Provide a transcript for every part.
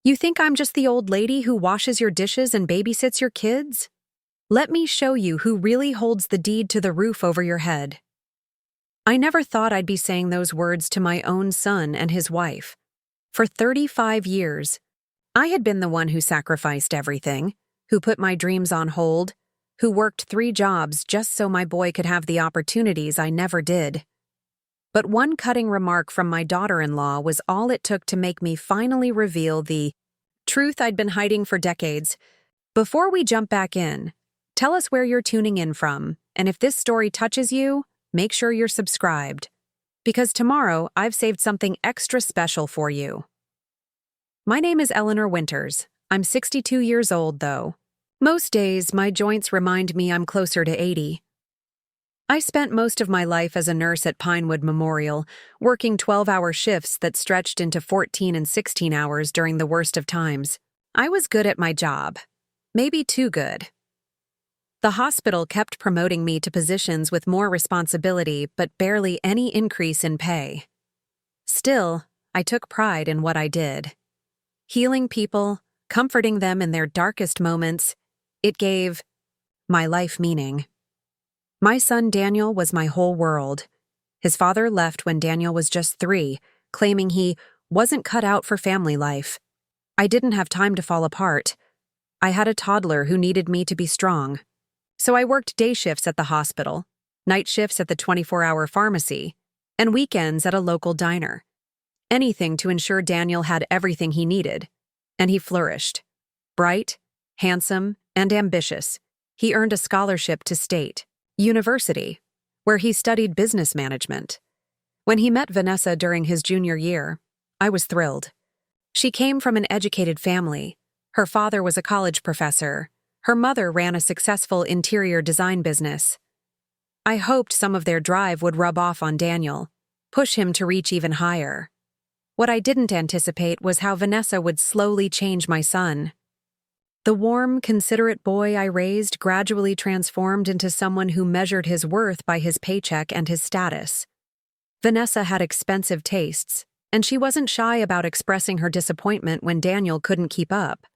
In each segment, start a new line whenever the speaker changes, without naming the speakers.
You think I'm just the old lady who washes your dishes and babysits your kids? Let me show you who really holds the deed to the roof over your head. I never thought I'd be saying those words to my own son and his wife. For 35 years, I had been the one who sacrificed everything, who put my dreams on hold, who worked 3 jobs just so my boy could have the opportunities I never did. But one cutting remark from my daughter-in-law was all it took to make me finally reveal the truth I'd been hiding for decades. Before we jump back in, tell us where you're tuning in from, and if this story touches you, make sure you're subscribed. Because tomorrow, I've saved something extra special for you. My name is Eleanor Winters. I'm 62 years old, though. Most days, my joints remind me I'm closer to 80. I spent most of my life as a nurse at Pinewood Memorial, working 12-hour shifts that stretched into 14 and 16 hours during the worst of times. I was good at my job. Maybe too good. The hospital kept promoting me to positions with more responsibility but barely any increase in pay. Still, I took pride in what I did. Healing people, comforting them in their darkest moments, it gave my life meaning. My son Daniel was my whole world. His father left when Daniel was just 3, claiming he wasn't cut out for family life. I didn't have time to fall apart. I had a toddler who needed me to be strong. So I worked day shifts at the hospital, night shifts at the 24-hour pharmacy, and weekends at a local diner. Anything to ensure Daniel had everything he needed, and he flourished. Bright, handsome, and ambitious, he earned a scholarship to State University, where he studied business management. When he met Vanessa during his junior year, I was thrilled. She came from an educated family. Her father was a college professor. Her mother ran a successful interior design business. I hoped some of their drive would rub off on Daniel, push him to reach even higher. What I didn't anticipate was how Vanessa would slowly change my son. The warm, considerate boy I raised gradually transformed into someone who measured his worth by his paycheck and his status. Vanessa had expensive tastes, and she wasn't shy about expressing her disappointment when Daniel couldn't keep up.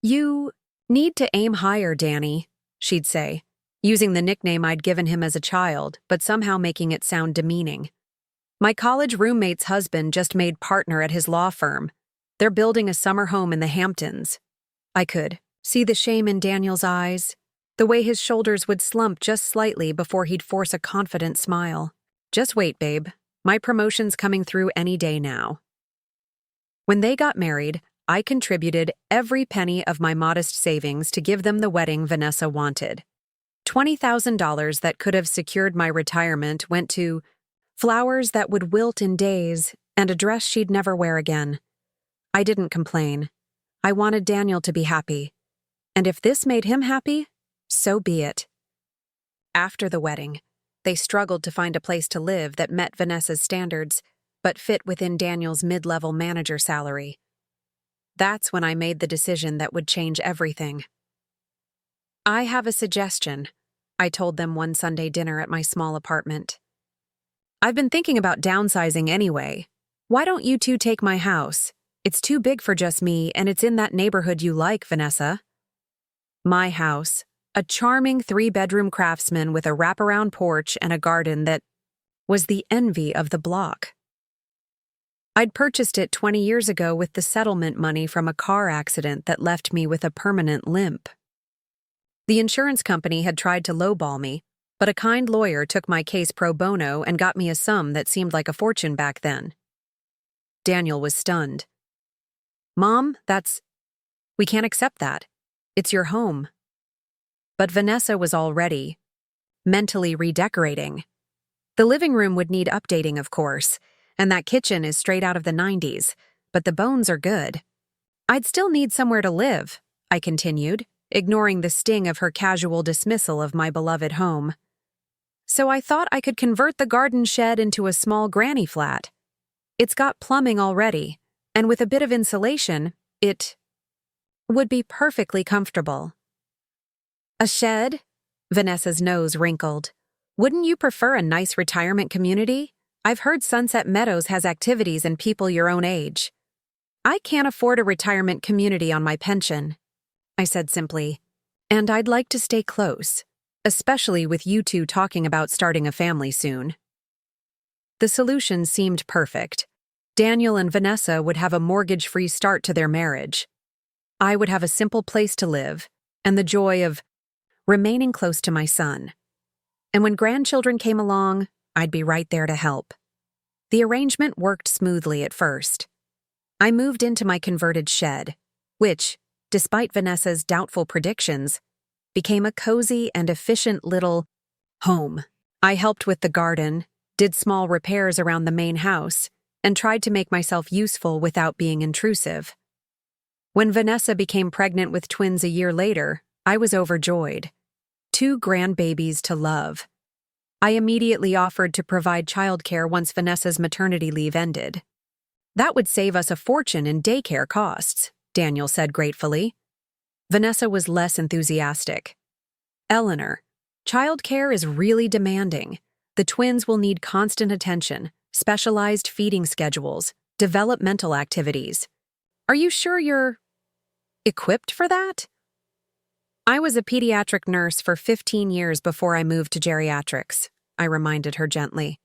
"You need to aim higher, Danny," she'd say, using the nickname I'd given him as a child, but somehow making it sound demeaning. My college roommate's husband just made partner at his law firm. They're building a summer home in the Hamptons. I could see the shame in Daniel's eyes, the way his shoulders would slump just slightly before he'd force a confident smile. "Just wait, babe. My promotion's coming through any day now." When they got married, I contributed every penny of my modest savings to give them the wedding Vanessa wanted. $20,000 that could have secured my retirement went to flowers that would wilt in days and a dress she'd never wear again. I didn't complain. I wanted Daniel to be happy. And if this made him happy, so be it. After the wedding, they struggled to find a place to live that met Vanessa's standards, but fit within Daniel's mid-level manager salary. That's when I made the decision that would change everything. "I have a suggestion," I told them one Sunday dinner at my small apartment. "I've been thinking about downsizing anyway. Why don't you two take my house? It's too big for just me, and it's in that neighborhood you like, Vanessa." My house, a charming 3-bedroom craftsman with a wraparound porch and a garden that was the envy of the block. I'd purchased it 20 years ago with the settlement money from a car accident that left me with a permanent limp. The insurance company had tried to lowball me, but a kind lawyer took my case pro bono and got me a sum that seemed like a fortune back then. Daniel was stunned. "Mom, we can't accept that. It's your home." But Vanessa was already mentally redecorating. The living room would need updating, of course, and that kitchen is straight out of the 90s, but the bones are good. "I'd still need somewhere to live," I continued, ignoring the sting of her casual dismissal of my beloved home. "So I thought I could convert the garden shed into a small granny flat. It's got plumbing already, and with a bit of insulation, it would be perfectly comfortable." "A shed?" Vanessa's nose wrinkled. "Wouldn't you prefer a nice retirement community? I've heard Sunset Meadows has activities and people your own age." I can't afford a retirement community on my pension, I said simply. And I'd like to stay close, especially with you two talking about starting a family soon. The solution seemed perfect. Daniel and Vanessa would have a mortgage-free start to their marriage. I would have a simple place to live, and the joy of remaining close to my son. And when grandchildren came along, I'd be right there to help. The arrangement worked smoothly at first. I moved into my converted shed, which, despite Vanessa's doubtful predictions, became a cozy and efficient little home. I helped with the garden, did small repairs around the main house, and tried to make myself useful without being intrusive. When Vanessa became pregnant with twins a year later, I was overjoyed. 2 grandbabies to love. I immediately offered to provide childcare once Vanessa's maternity leave ended. That would save us a fortune in daycare costs, Daniel said gratefully. Vanessa was less enthusiastic. Eleanor, childcare is really demanding. The twins will need constant attention, specialized feeding schedules, developmental activities. Are you sure you're equipped for that? I was a pediatric nurse for 15 years before I moved to geriatrics, I reminded her gently.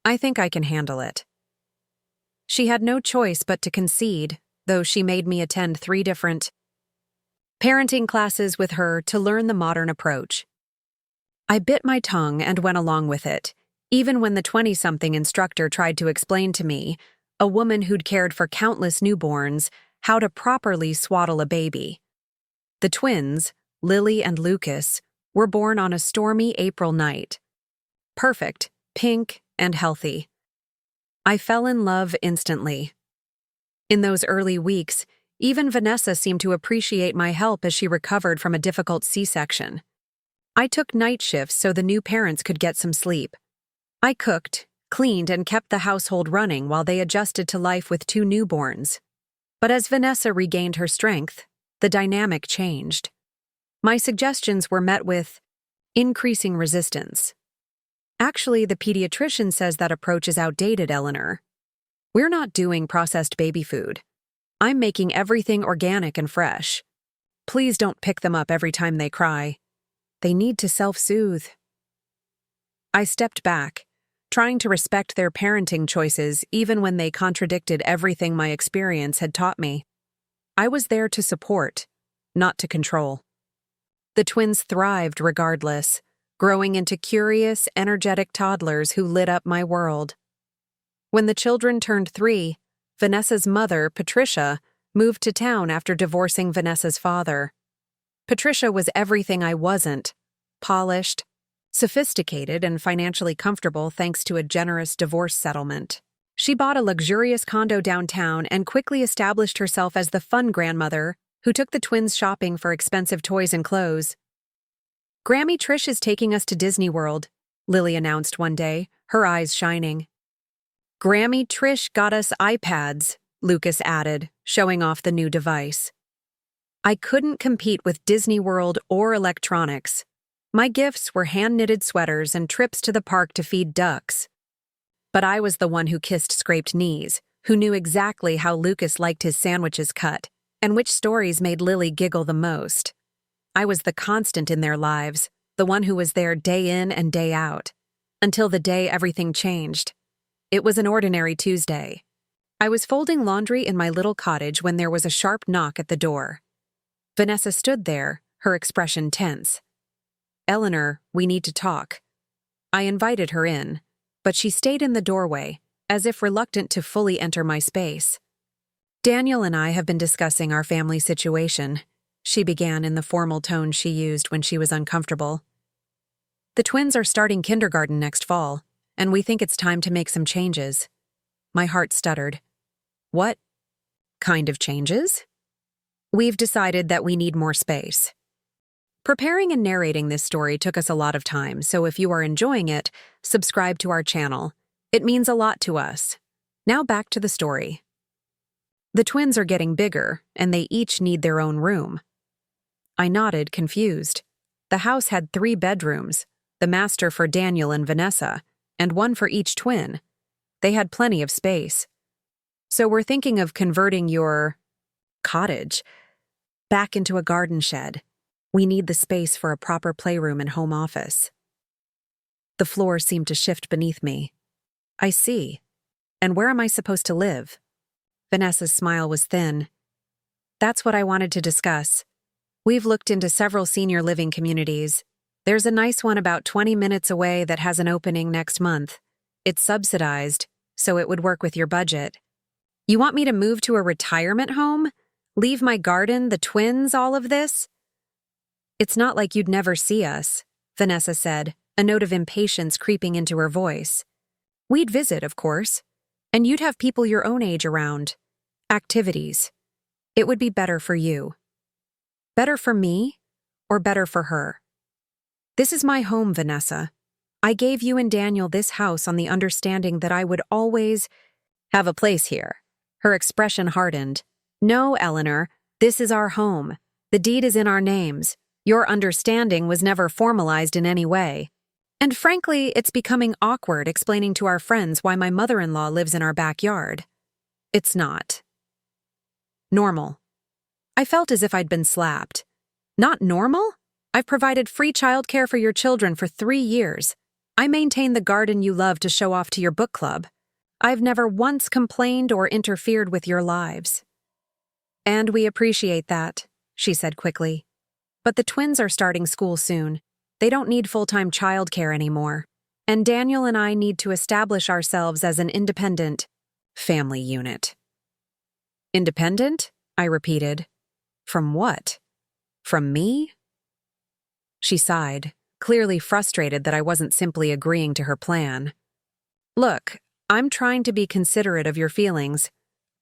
I think I can handle it. She had no choice but to concede, though she made me attend 3 different parenting classes with her to learn the modern approach. I bit my tongue and went along with it, even when the 20-something instructor tried to explain to me, a woman who'd cared for countless newborns, how to properly swaddle a baby. The twins, Lily and Lucas, were born on a stormy April night. Perfect, pink, and healthy. I fell in love instantly. In those early weeks, even Vanessa seemed to appreciate my help as she recovered from a difficult C-section. I took night shifts so the new parents could get some sleep. I cooked, cleaned, and kept the household running while they adjusted to life with 2 newborns. But as Vanessa regained her strength, the dynamic changed. My suggestions were met with increasing resistance. Actually, the pediatrician says that approach is outdated, Eleanor. We're not doing processed baby food. I'm making everything organic and fresh. Please don't pick them up every time they cry. They need to self-soothe. I stepped back, trying to respect their parenting choices even when they contradicted everything my experience had taught me. I was there to support, not to control. The twins thrived regardless, growing into curious, energetic toddlers who lit up my world. When the children turned 3, Vanessa's mother, Patricia, moved to town after divorcing Vanessa's father. Patricia was everything I wasn't: polished, sophisticated, and financially comfortable thanks to a generous divorce settlement. She bought a luxurious condo downtown and quickly established herself as the fun grandmother who took the twins shopping for expensive toys and clothes. "Grammy Trish is taking us to Disney World," Lily announced one day, her eyes shining. "Grammy Trish got us iPads," Lucas added, showing off the new device. I couldn't compete with Disney World or electronics. My gifts were hand-knitted sweaters and trips to the park to feed ducks. But I was the one who kissed scraped knees, who knew exactly how Lucas liked his sandwiches cut, and which stories made Lily giggle the most. I was the constant in their lives, the one who was there day in and day out. Until the day everything changed. It was an ordinary Tuesday. I was folding laundry in my little cottage when there was a sharp knock at the door. Vanessa stood there, her expression tense. "Eleanor, we need to talk." I invited her in, but she stayed in the doorway, as if reluctant to fully enter my space. "Daniel and I have been discussing our family situation," she began in the formal tone she used when she was uncomfortable. "The twins are starting kindergarten next fall, and we think it's time to make some changes." My heart stuttered. "What kind of changes?" "We've decided that we need more space." Preparing and narrating this story took us a lot of time, so if you are enjoying it, subscribe to our channel. It means a lot to us. Now back to the story. The twins are getting bigger, and they each need their own room. I nodded, confused. The house had 3 bedrooms, the master for Daniel and Vanessa, and one for each twin. They had plenty of space. So we're thinking of converting your cottage back into a garden shed. We need the space for a proper playroom and home office. The floor seemed to shift beneath me. I see. And where am I supposed to live? Vanessa's smile was thin. That's what I wanted to discuss. We've looked into several senior living communities. There's a nice one about 20 minutes away that has an opening next month. It's subsidized, so it would work with your budget. You want me to move to a retirement home? Leave my garden, the twins, all of this? It's not like you'd never see us, Vanessa said, a note of impatience creeping into her voice. We'd visit, of course, and you'd have people your own age around. Activities. It would be better for you. Better for me, or better for her? This is my home, Vanessa. I gave you and Daniel this house on the understanding that I would always have a place here. Her expression hardened. No, Eleanor, this is our home. The deed is in our names. Your understanding was never formalized in any way. And frankly, it's becoming awkward explaining to our friends why my mother-in-law lives in our backyard. It's not normal. I felt as if I'd been slapped. Not normal? I've provided free childcare for your children for 3 years. I maintain the garden you love to show off to your book club. I've never once complained or interfered with your lives. And we appreciate that, she said quickly. But the twins are starting school soon. They don't need full-time childcare anymore. And Daniel and I need to establish ourselves as an independent family unit. Independent? I repeated. From what? From me? She sighed, clearly frustrated that I wasn't simply agreeing to her plan. Look, I'm trying to be considerate of your feelings,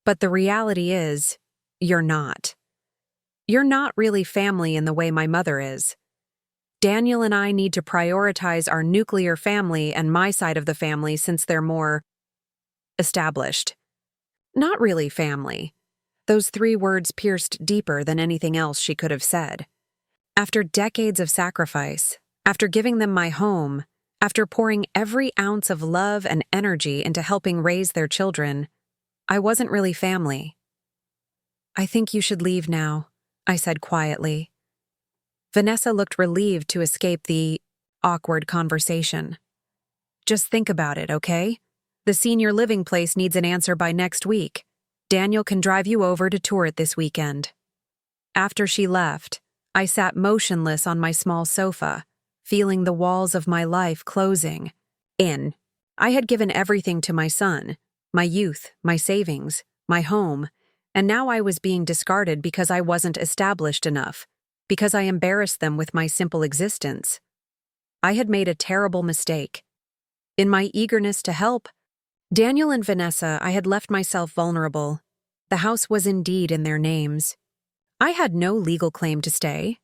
but the reality is, you're not. You're not really family in the way my mother is. Daniel and I need to prioritize our nuclear family and my side of the family since they're more established. Not really family. Those 3 words pierced deeper than anything else she could have said. After decades of sacrifice, after giving them my home, after pouring every ounce of love and energy into helping raise their children, I wasn't really family. I think you should leave now, I said quietly. Vanessa looked relieved to escape the awkward conversation. Just think about it, okay? The senior living place needs an answer by next week. Daniel can drive you over to tour it this weekend. After she left, I sat motionless on my small sofa, feeling the walls of my life closing in. I had given everything to my son, my youth, my savings, my home, and now I was being discarded because I wasn't established enough, because I embarrassed them with my simple existence. I had made a terrible mistake. In my eagerness to help Daniel and Vanessa, I had left myself vulnerable. The house was indeed in their names. I had no legal claim to stay,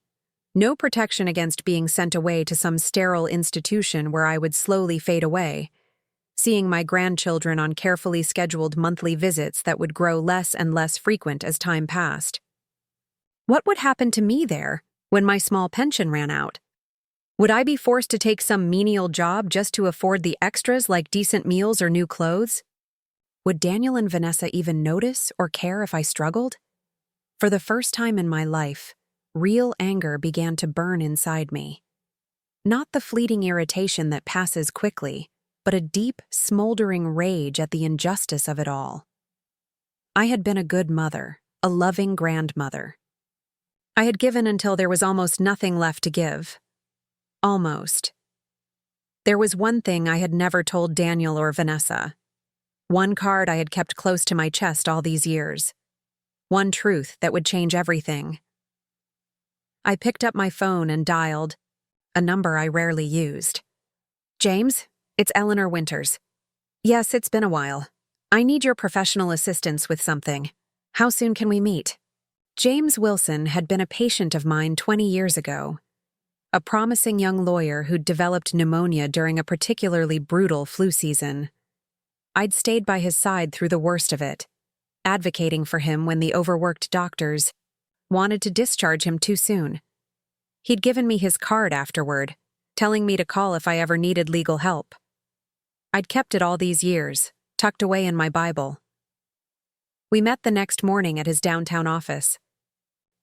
no protection against being sent away to some sterile institution where I would slowly fade away, seeing my grandchildren on carefully scheduled monthly visits that would grow less and less frequent as time passed. What would happen to me there when my small pension ran out? Would I be forced to take some menial job just to afford the extras like decent meals or new clothes? Would Daniel and Vanessa even notice or care if I struggled? For the first time in my life, real anger began to burn inside me. Not the fleeting irritation that passes quickly, but a deep, smoldering rage at the injustice of it all. I had been a good mother, a loving grandmother. I had given until there was almost nothing left to give. Almost. There was one thing I had never told Daniel or Vanessa. One card I had kept close to my chest all these years. One truth that would change everything. I picked up my phone and dialed a number I rarely used. James, it's Eleanor Winters. Yes, it's been a while. I need your professional assistance with something. How soon can we meet? James Wilson had been a patient of mine 20 years ago. A promising young lawyer who'd developed pneumonia during a particularly brutal flu season. I'd stayed by his side through the worst of it, advocating for him when the overworked doctors wanted to discharge him too soon. He'd given me his card afterward, telling me to call if I ever needed legal help. I'd kept it all these years, tucked away in my Bible. We met the next morning at his downtown office.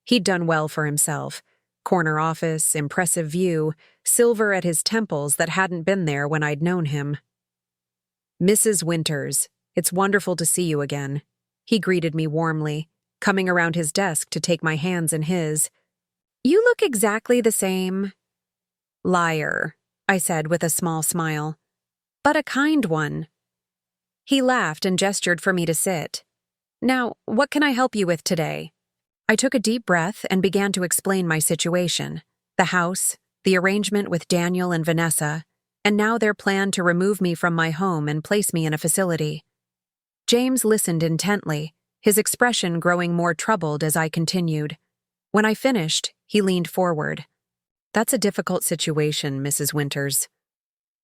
He'd done well for himself. Corner office, impressive view, silver at his temples that hadn't been there when I'd known him. "Mrs. Winters, it's wonderful to see you again." He greeted me warmly, coming around his desk to take my hands in his. "You look exactly the same." "Liar," I said with a small smile. "But a kind one." He laughed and gestured for me to sit. "Now, what can I help you with today?" I took a deep breath and began to explain my situation. The house, the arrangement with Daniel and Vanessa, and now their plan to remove me from my home and place me in a facility. James listened intently, his expression growing more troubled as I continued. When I finished, he leaned forward. "That's a difficult situation, Mrs. Winters.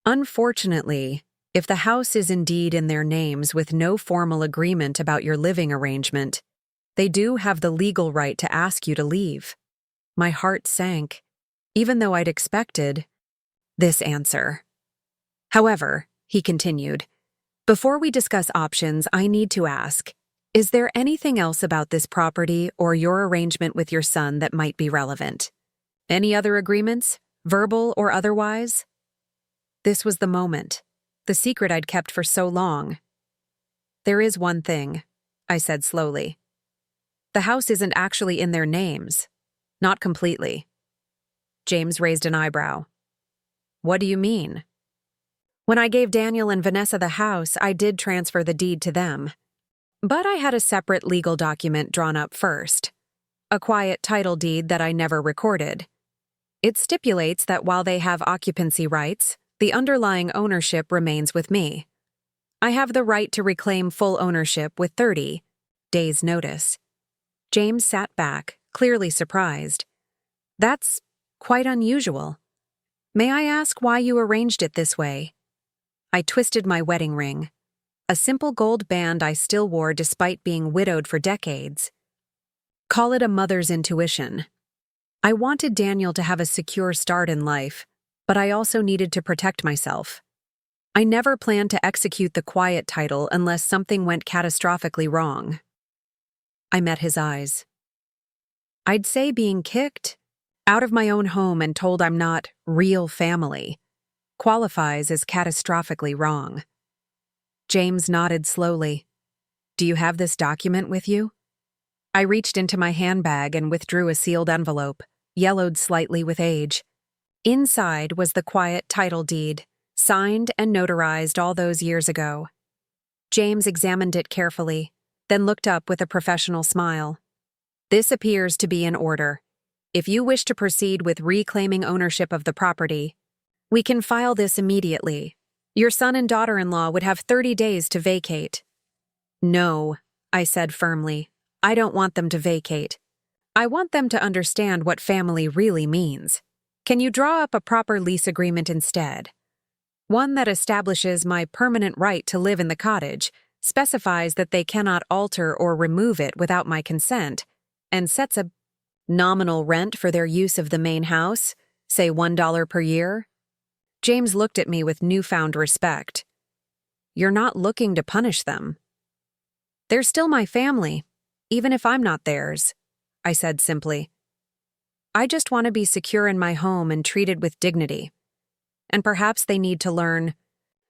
Unfortunately, if the house is indeed in their names with no formal agreement about your living arrangement, they do have the legal right to ask you to leave." My heart sank, even though I'd expected this answer. "However," he continued, "before we discuss options, I need to ask, is there anything else about this property or your arrangement with your son that might be relevant? Any other agreements, verbal or otherwise?" This was the moment, the secret I'd kept for so long. "There is one thing," I said slowly. "The house isn't actually in their names. Not completely." James raised an eyebrow. "What do you mean?" "When I gave Daniel and Vanessa the house, I did transfer the deed to them. But I had a separate legal document drawn up first. A quiet title deed that I never recorded. It stipulates that while they have occupancy rights, the underlying ownership remains with me. I have the right to reclaim full ownership with 30 days' notice." James sat back, clearly surprised. "That's quite unusual. May I ask why you arranged it this way?" I twisted my wedding ring, a simple gold band I still wore despite being widowed for decades. Call it a mother's intuition. I wanted Daniel to have a secure start in life, but I also needed to protect myself. I never planned to execute the quiet title unless something went catastrophically wrong. I met his eyes. I'd say being kicked out of my own home and told I'm not real family qualifies as catastrophically wrong. James nodded slowly. "Do you have this document with you?" I reached into my handbag and withdrew a sealed envelope, yellowed slightly with age. Inside was the quiet title deed, signed and notarized all those years ago. James examined it carefully, then looked up with a professional smile. "This appears to be in order. If you wish to proceed with reclaiming ownership of the property, we can file this immediately. Your son and daughter-in-law would have 30 days to vacate." "No," I said firmly. "I don't want them to vacate. I want them to understand what family really means. Can you draw up a proper lease agreement instead? One that establishes my permanent right to live in the cottage, specifies that they cannot alter or remove it without my consent, and sets a nominal rent for their use of the main house, say $1 per year?" James looked at me with newfound respect. "You're not looking to punish them." "They're still my family, even if I'm not theirs," I said simply. "I just want to be secure in my home and treated with dignity. And perhaps they need to learn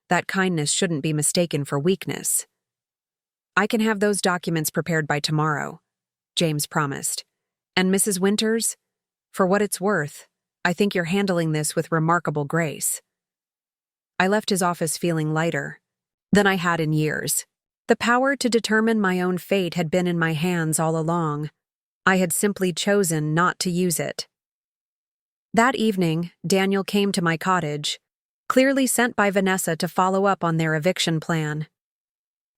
that kindness shouldn't be mistaken for weakness." "I can have those documents prepared by tomorrow," James promised. "And Mrs. Winters, for what it's worth, I think you're handling this with remarkable grace." I left his office feeling lighter than I had in years. The power to determine my own fate had been in my hands all along. I had simply chosen not to use it. That evening, Daniel came to my cottage, clearly sent by Vanessa to follow up on their eviction plan.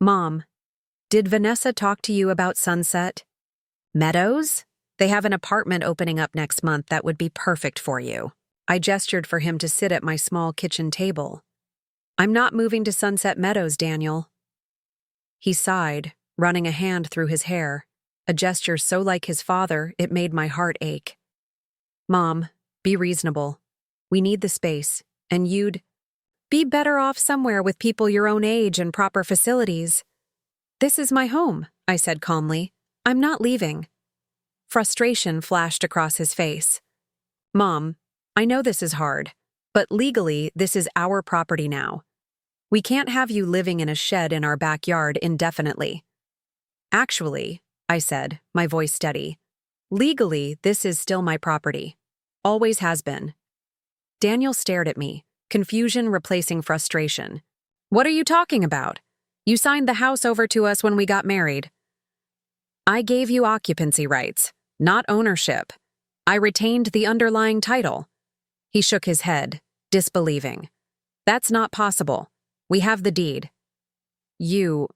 "Mom, did Vanessa talk to you about Sunset Meadows? They have an apartment opening up next month that would be perfect for you." I gestured for him to sit at my small kitchen table. "I'm not moving to Sunset Meadows, Daniel." He sighed, running a hand through his hair, a gesture so like his father it made my heart ache. "Mom, be reasonable. We need the space, and you'd be better off somewhere with people your own age and proper facilities." "This is my home," I said calmly. I'm not leaving. Frustration flashed across his face. Mom, I know this is hard, but legally, this is our property now. We can't have you living in a shed in our backyard indefinitely. Actually, I said, my voice steady, legally, this is still my property. Always has been. Daniel stared at me, confusion replacing frustration. What are you talking about? You signed the house over to us when we got married. I gave you occupancy rights, not ownership. I retained the underlying title. He shook his head, disbelieving. That's not possible. We have the deed. You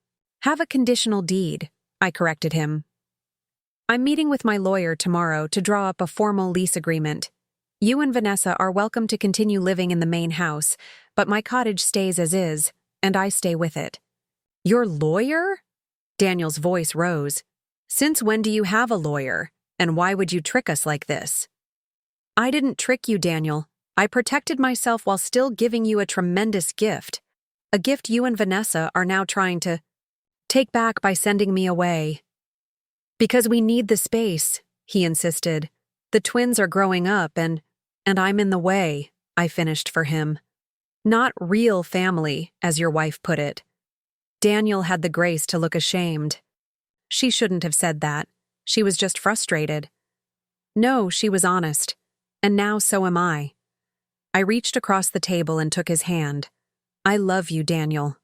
have a conditional deed, I corrected him. I'm meeting with my lawyer tomorrow to draw up a formal lease agreement. You and Vanessa are welcome to continue living in the main house, but my cottage stays as is, and I stay with it. Your lawyer? Daniel's voice rose. Since when do you have a lawyer, and why would you trick us like this? I didn't trick you, Daniel. I protected myself while still giving you a tremendous gift. A gift you and Vanessa are now trying to take back by sending me away. Because we need the space, he insisted. The twins are growing up and I'm in the way, I finished for him. Not real family, as your wife put it. Daniel had the grace to look ashamed. She shouldn't have said that. She was just frustrated. No, she was honest. And now so am I. I reached across the table and took his hand. I love you, Daniel.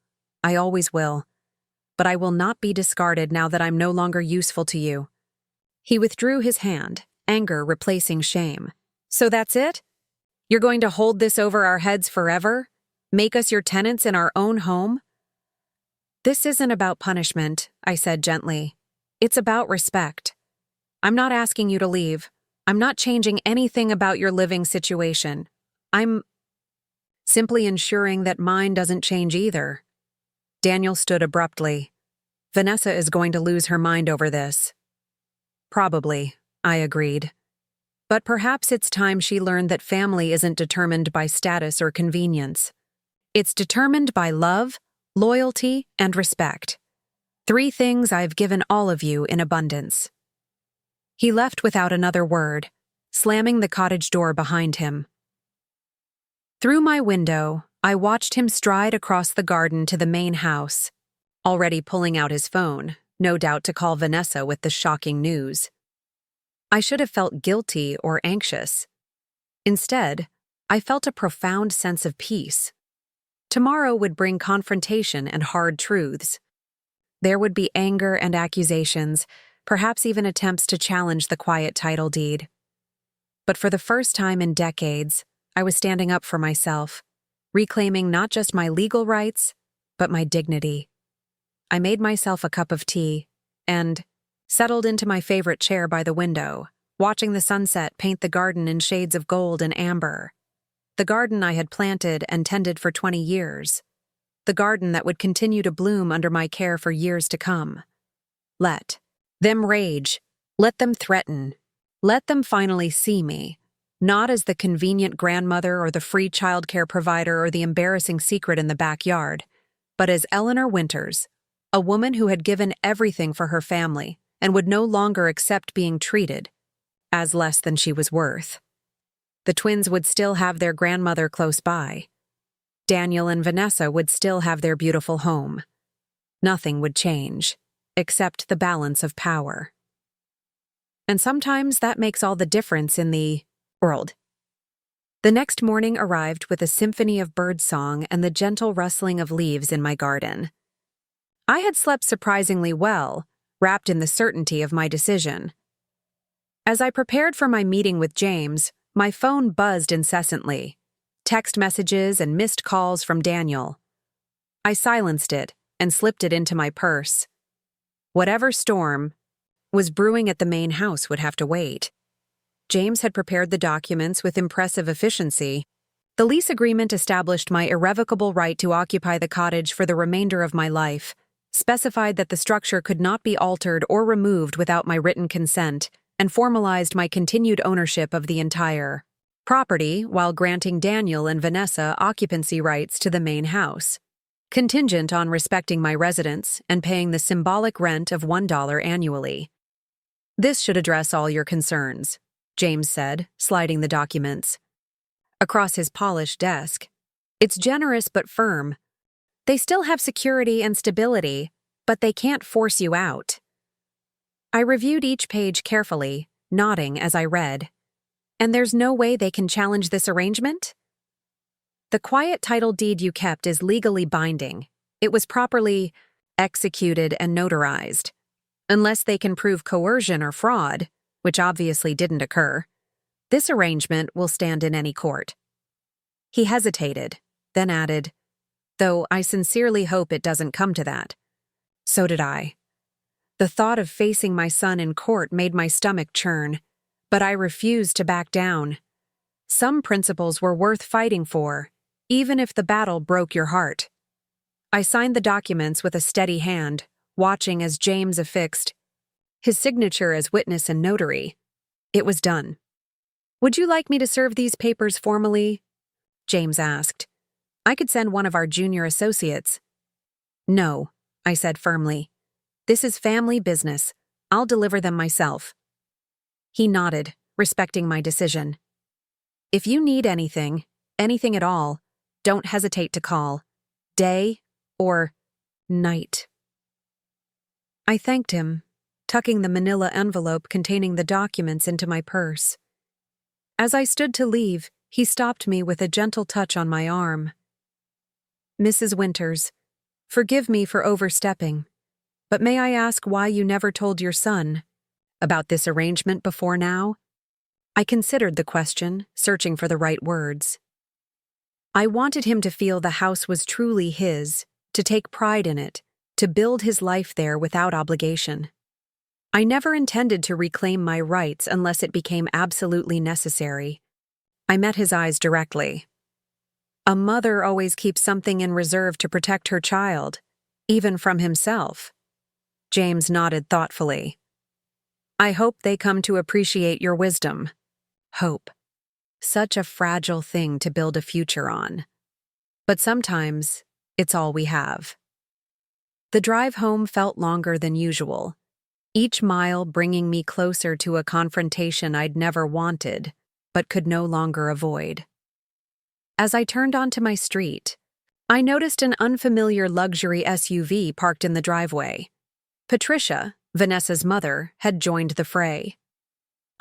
I always will. But I will not be discarded now that I'm no longer useful to you. He withdrew his hand, anger replacing shame. So that's it? You're going to hold this over our heads forever? Make us your tenants in our own home? This isn't about punishment, I said gently. It's about respect. I'm not asking you to leave. I'm not changing anything about your living situation. I'm simply ensuring that mine doesn't change either. Daniel stood abruptly. Vanessa is going to lose her mind over this. Probably, I agreed. But perhaps it's time she learned that family isn't determined by status or convenience. It's determined by love, loyalty, and respect. 3 things I've given all of you in abundance. He left without another word, slamming the cottage door behind him. Through my window, I watched him stride across the garden to the main house, already pulling out his phone, no doubt to call Vanessa with the shocking news. I should have felt guilty or anxious. Instead, I felt a profound sense of peace. Tomorrow would bring confrontation and hard truths. There would be anger and accusations, perhaps even attempts to challenge the quiet title deed. But for the first time in decades, I was standing up for myself, reclaiming not just my legal rights, but my dignity. I made myself a cup of tea and settled into my favorite chair by the window, watching the sunset paint the garden in shades of gold and amber. The garden I had planted and tended for 20 years. The garden that would continue to bloom under my care for years to come. Let them rage. Let them threaten. Let them finally see me, not as the convenient grandmother or the free childcare provider or the embarrassing secret in the backyard, but as Eleanor Winters, a woman who had given everything for her family and would no longer accept being treated as less than she was worth. The twins would still have their grandmother close by. Daniel and Vanessa would still have their beautiful home. Nothing would change, except the balance of power. And sometimes that makes all the difference in the world. The next morning arrived with a symphony of birdsong and the gentle rustling of leaves in my garden. I had slept surprisingly well, wrapped in the certainty of my decision. As I prepared for my meeting with James, my phone buzzed incessantly. Text messages and missed calls from Daniel. I silenced it and slipped it into my purse. Whatever storm was brewing at the main house would have to wait. James had prepared the documents with impressive efficiency. The lease agreement established my irrevocable right to occupy the cottage for the remainder of my life, specified that the structure could not be altered or removed without my written consent, and formalized my continued ownership of the entire property while granting Daniel and Vanessa occupancy rights to the main house. contingent on respecting my residence and paying the symbolic rent of $1 annually. This should address all your concerns, James said, sliding the documents across his polished desk. It's generous but firm. They still have security and stability, but they can't force you out. I reviewed each page carefully, nodding as I read. And there's no way they can challenge this arrangement? The quiet title deed you kept is legally binding. It was properly executed and notarized. Unless they can prove coercion or fraud, which obviously didn't occur, this arrangement will stand in any court. He hesitated, then added, though I sincerely hope it doesn't come to that. So did I. The thought of facing my son in court made my stomach churn, but I refused to back down. Some principles were worth fighting for, even if the battle broke your heart. I signed the documents with a steady hand, watching as James affixed his signature as witness and notary. It was done. Would you like me to serve these papers formally? James asked. I could send one of our junior associates. No, I said firmly. This is family business. I'll deliver them myself. He nodded, respecting my decision. If you need anything at all, don't hesitate to call. Day or night. I thanked him, tucking the manila envelope containing the documents into my purse. As I stood to leave, he stopped me with a gentle touch on my arm. Mrs. Winters, forgive me for overstepping, but may I ask why you never told your son about this arrangement before now? I considered the question, searching for the right words. I wanted him to feel the house was truly his, to take pride in it, to build his life there without obligation. I never intended to reclaim my rights unless it became absolutely necessary. I met his eyes directly. A mother always keeps something in reserve to protect her child, even from himself. James nodded thoughtfully. I hope they come to appreciate your wisdom. Hope. Such a fragile thing to build a future on. But sometimes, it's all we have. The drive home felt longer than usual, each mile bringing me closer to a confrontation I'd never wanted, but could no longer avoid. As I turned onto my street, I noticed an unfamiliar luxury SUV parked in the driveway. Patricia, Vanessa's mother, had joined the fray.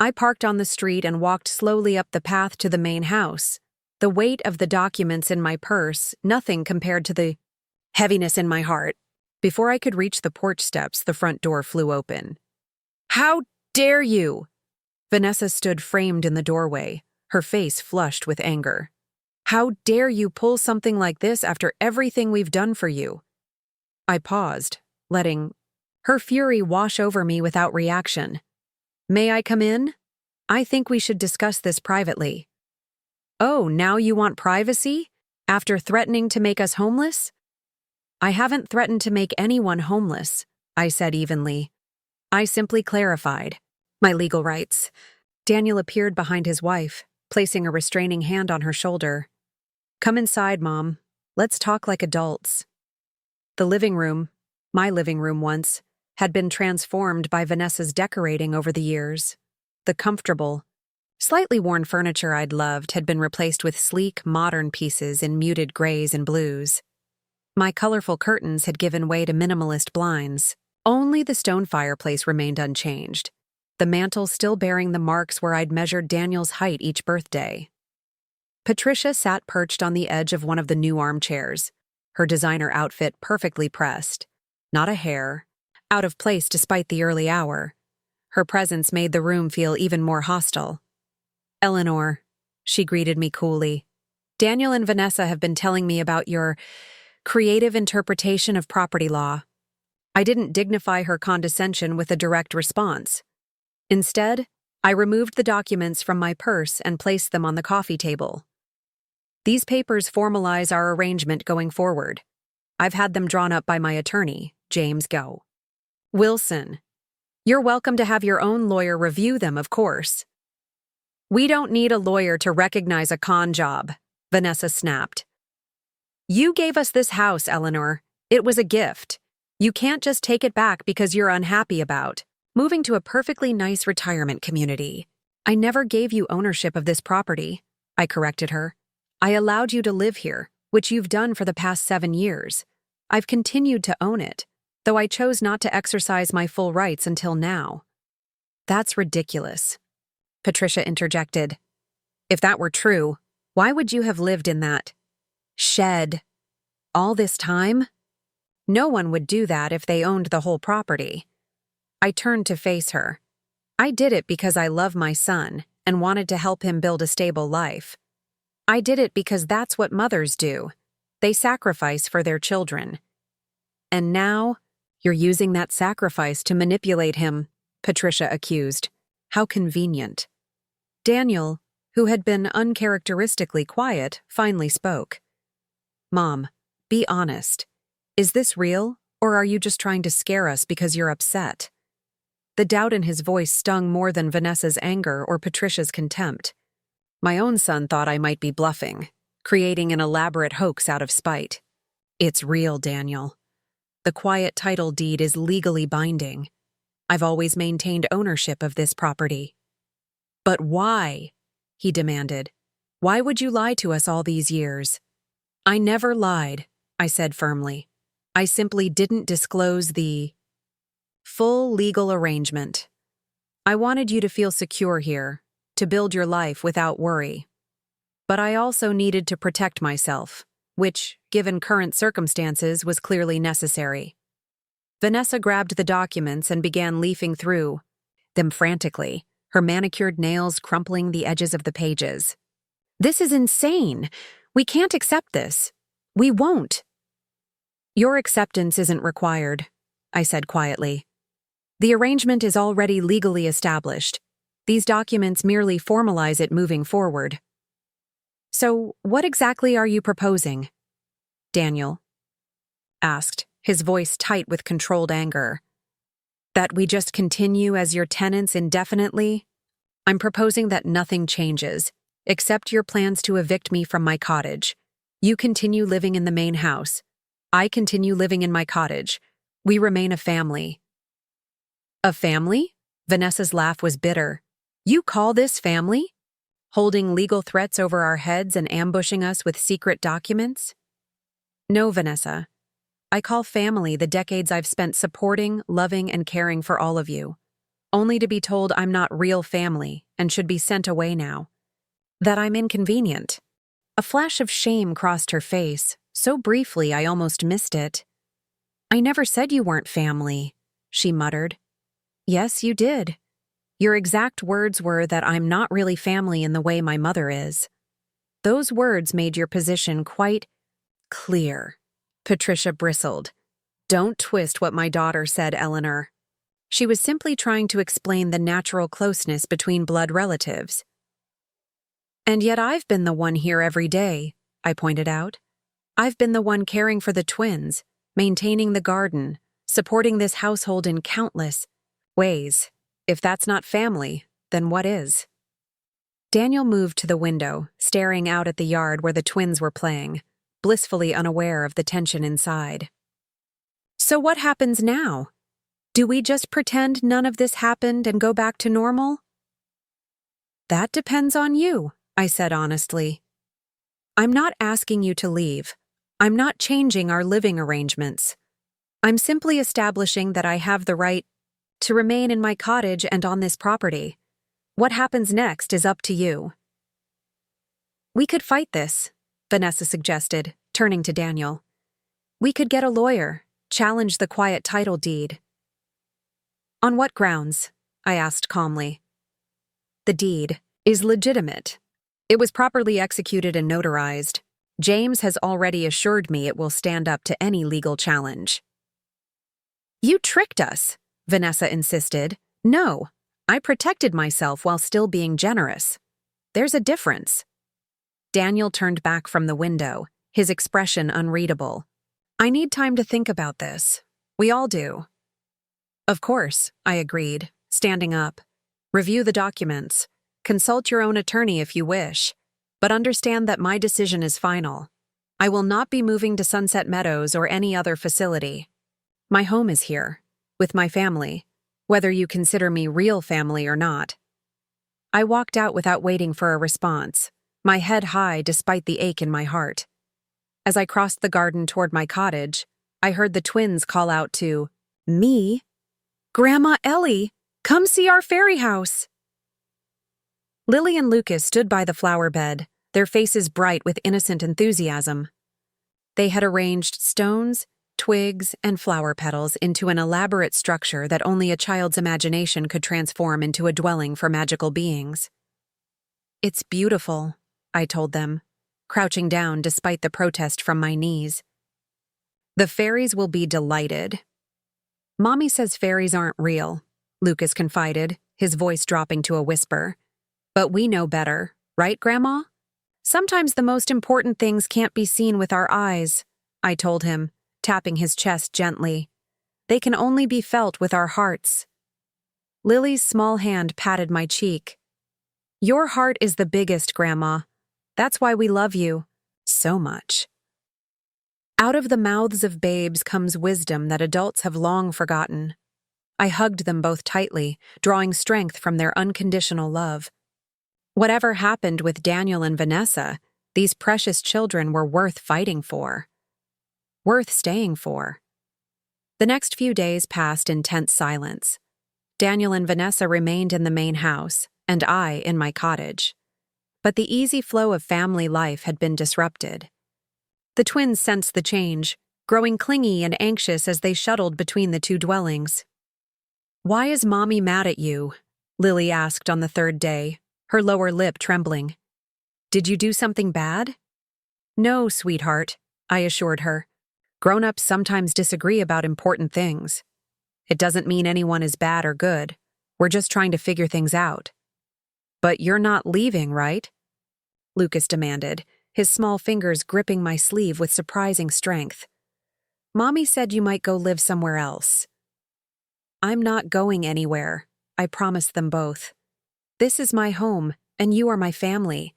I parked on the street and walked slowly up the path to the main house, the weight of the documents in my purse nothing compared to the heaviness in my heart. Before I could reach the porch steps, the front door flew open. How dare you! Vanessa stood framed in the doorway, her face flushed with anger. How dare you pull something like this after everything we've done for you? I paused, letting her fury wash over me without reaction. May I come in? I think we should discuss this privately. Oh, now you want privacy? After threatening to make us homeless? I haven't threatened to make anyone homeless, I said evenly. I simply clarified my legal rights. Daniel appeared behind his wife, placing a restraining hand on her shoulder. Come inside, Mom. Let's talk like adults. The living room, my living room once, had been transformed by Vanessa's decorating over the years. The comfortable, slightly worn furniture I'd loved had been replaced with sleek, modern pieces in muted grays and blues. My colorful curtains had given way to minimalist blinds. Only the stone fireplace remained unchanged, the mantel still bearing the marks where I'd measured Daniel's height each birthday. Patricia sat perched on the edge of one of the new armchairs, her designer outfit perfectly pressed, not a hair, out of place despite the early hour. Her presence made the room feel even more hostile. Eleanor, she greeted me coolly. Daniel and Vanessa have been telling me about your creative interpretation of property law. I didn't dignify her condescension with a direct response. Instead, I removed the documents from my purse and placed them on the coffee table. These papers formalize our arrangement going forward. I've had them drawn up by my attorney, James Go. Wilson, you're welcome to have your own lawyer review them, of course. We don't need a lawyer to recognize a con job, Vanessa snapped. You gave us this house, Eleanor. It was a gift. You can't just take it back because you're unhappy about moving to a perfectly nice retirement community. I never gave you ownership of this property, I corrected her. I allowed you to live here, which you've done for the past 7 years. I've continued to own it, though I chose not to exercise my full rights until now. That's ridiculous, Patricia interjected. If that were true, why would you have lived in that shed all this time? No one would do that if they owned the whole property. I turned to face her. I did it because I love my son and wanted to help him build a stable life. I did it because that's what mothers do. They sacrifice for their children. And now, you're using that sacrifice to manipulate him, Patricia accused. How convenient. Daniel, who had been uncharacteristically quiet, finally spoke. Mom, be honest. Is this real, or are you just trying to scare us because you're upset? The doubt in his voice stung more than Vanessa's anger or Patricia's contempt. My own son thought I might be bluffing, creating an elaborate hoax out of spite. It's real, Daniel. The quiet title deed is legally binding. I've always maintained ownership of this property. But why? He demanded. Why would you lie to us all these years? I never lied, I said firmly. I simply didn't disclose the full legal arrangement. I wanted you to feel secure here, to build your life without worry. But I also needed to protect myself, which, given current circumstances, was clearly necessary. Vanessa grabbed the documents and began leafing through them frantically, her manicured nails crumpling the edges of the pages. This is insane. We can't accept this. We won't. Your acceptance isn't required, I said quietly. The arrangement is already legally established. These documents merely formalize it moving forward. So, what exactly are you proposing? Daniel asked, his voice tight with controlled anger. That we just continue as your tenants indefinitely? I'm proposing that nothing changes, except your plans to evict me from my cottage. You continue living in the main house. I continue living in my cottage. We remain a family. A family? Vanessa's laugh was bitter. You call this family? Holding legal threats over our heads and ambushing us with secret documents? No, Vanessa. I call family the decades I've spent supporting, loving, and caring for all of you, only to be told I'm not real family and should be sent away now. That I'm inconvenient. A flash of shame crossed her face, so briefly I almost missed it. I never said you weren't family, she muttered. Yes, you did. Your exact words were that I'm not really family in the way my mother is. Those words made your position quite clear. Patricia bristled. Don't twist what my daughter said, Eleanor. She was simply trying to explain the natural closeness between blood relatives. And yet I've been the one here every day, I pointed out. I've been the one caring for the twins, maintaining the garden, supporting this household in countless ways. If that's not family, then what is? Daniel moved to the window, staring out at the yard where the twins were playing, blissfully unaware of the tension inside. So what happens now? Do we just pretend none of this happened and go back to normal? That depends on you, I said honestly. I'm not asking you to leave. I'm not changing our living arrangements. I'm simply establishing that I have the right to remain in my cottage and on this property. What happens next is up to you. We could fight this, Vanessa suggested, turning to Daniel. We could get a lawyer, challenge the quiet title deed. On what grounds? I asked calmly. The deed is legitimate. It was properly executed and notarized. James has already assured me it will stand up to any legal challenge. You tricked us, Vanessa insisted. No, I protected myself while still being generous. There's a difference. Daniel turned back from the window, his expression unreadable. I need time to think about this. We all do. Of course, I agreed, standing up. Review the documents. Consult your own attorney if you wish, but understand that my decision is final. I will not be moving to Sunset Meadows or any other facility. My home is here, with my family, whether you consider me real family or not. I walked out without waiting for a response, my head high despite the ache in my heart. As I crossed the garden toward my cottage, I heard the twins call out to me, "Grandma Ellie, come see our fairy house." Lily and Lucas stood by the flower bed, their faces bright with innocent enthusiasm. They had arranged stones, twigs, and flower petals into an elaborate structure that only a child's imagination could transform into a dwelling for magical beings. "It's beautiful," I told them, crouching down despite the protest from my knees. "The fairies will be delighted." "Mommy says fairies aren't real," Lucas confided, his voice dropping to a whisper. "But we know better, right, Grandma? Sometimes the most important things can't be seen with our eyes," I told him, tapping his chest gently. "They can only be felt with our hearts." Lily's small hand patted my cheek. "Your heart is the biggest, Grandma. That's why we love you so much." Out of the mouths of babes comes wisdom that adults have long forgotten. I hugged them both tightly, drawing strength from their unconditional love. Whatever happened with Daniel and Vanessa, these precious children were worth fighting for. Worth staying for. The next few days passed in tense silence. Daniel and Vanessa remained in the main house, and I in my cottage. But the easy flow of family life had been disrupted. The twins sensed the change, growing clingy and anxious as they shuttled between the two dwellings. "Why is Mommy mad at you?" Lily asked on the third day, her lower lip trembling. "Did you do something bad?" "No, sweetheart," I assured her. "Grown-ups sometimes disagree about important things. It doesn't mean anyone is bad or good. We're just trying to figure things out." "But you're not leaving, right?" Lucas demanded, his small fingers gripping my sleeve with surprising strength. "Mommy said you might go live somewhere else." "I'm not going anywhere," I promised them both. "This is my home, and you are my family.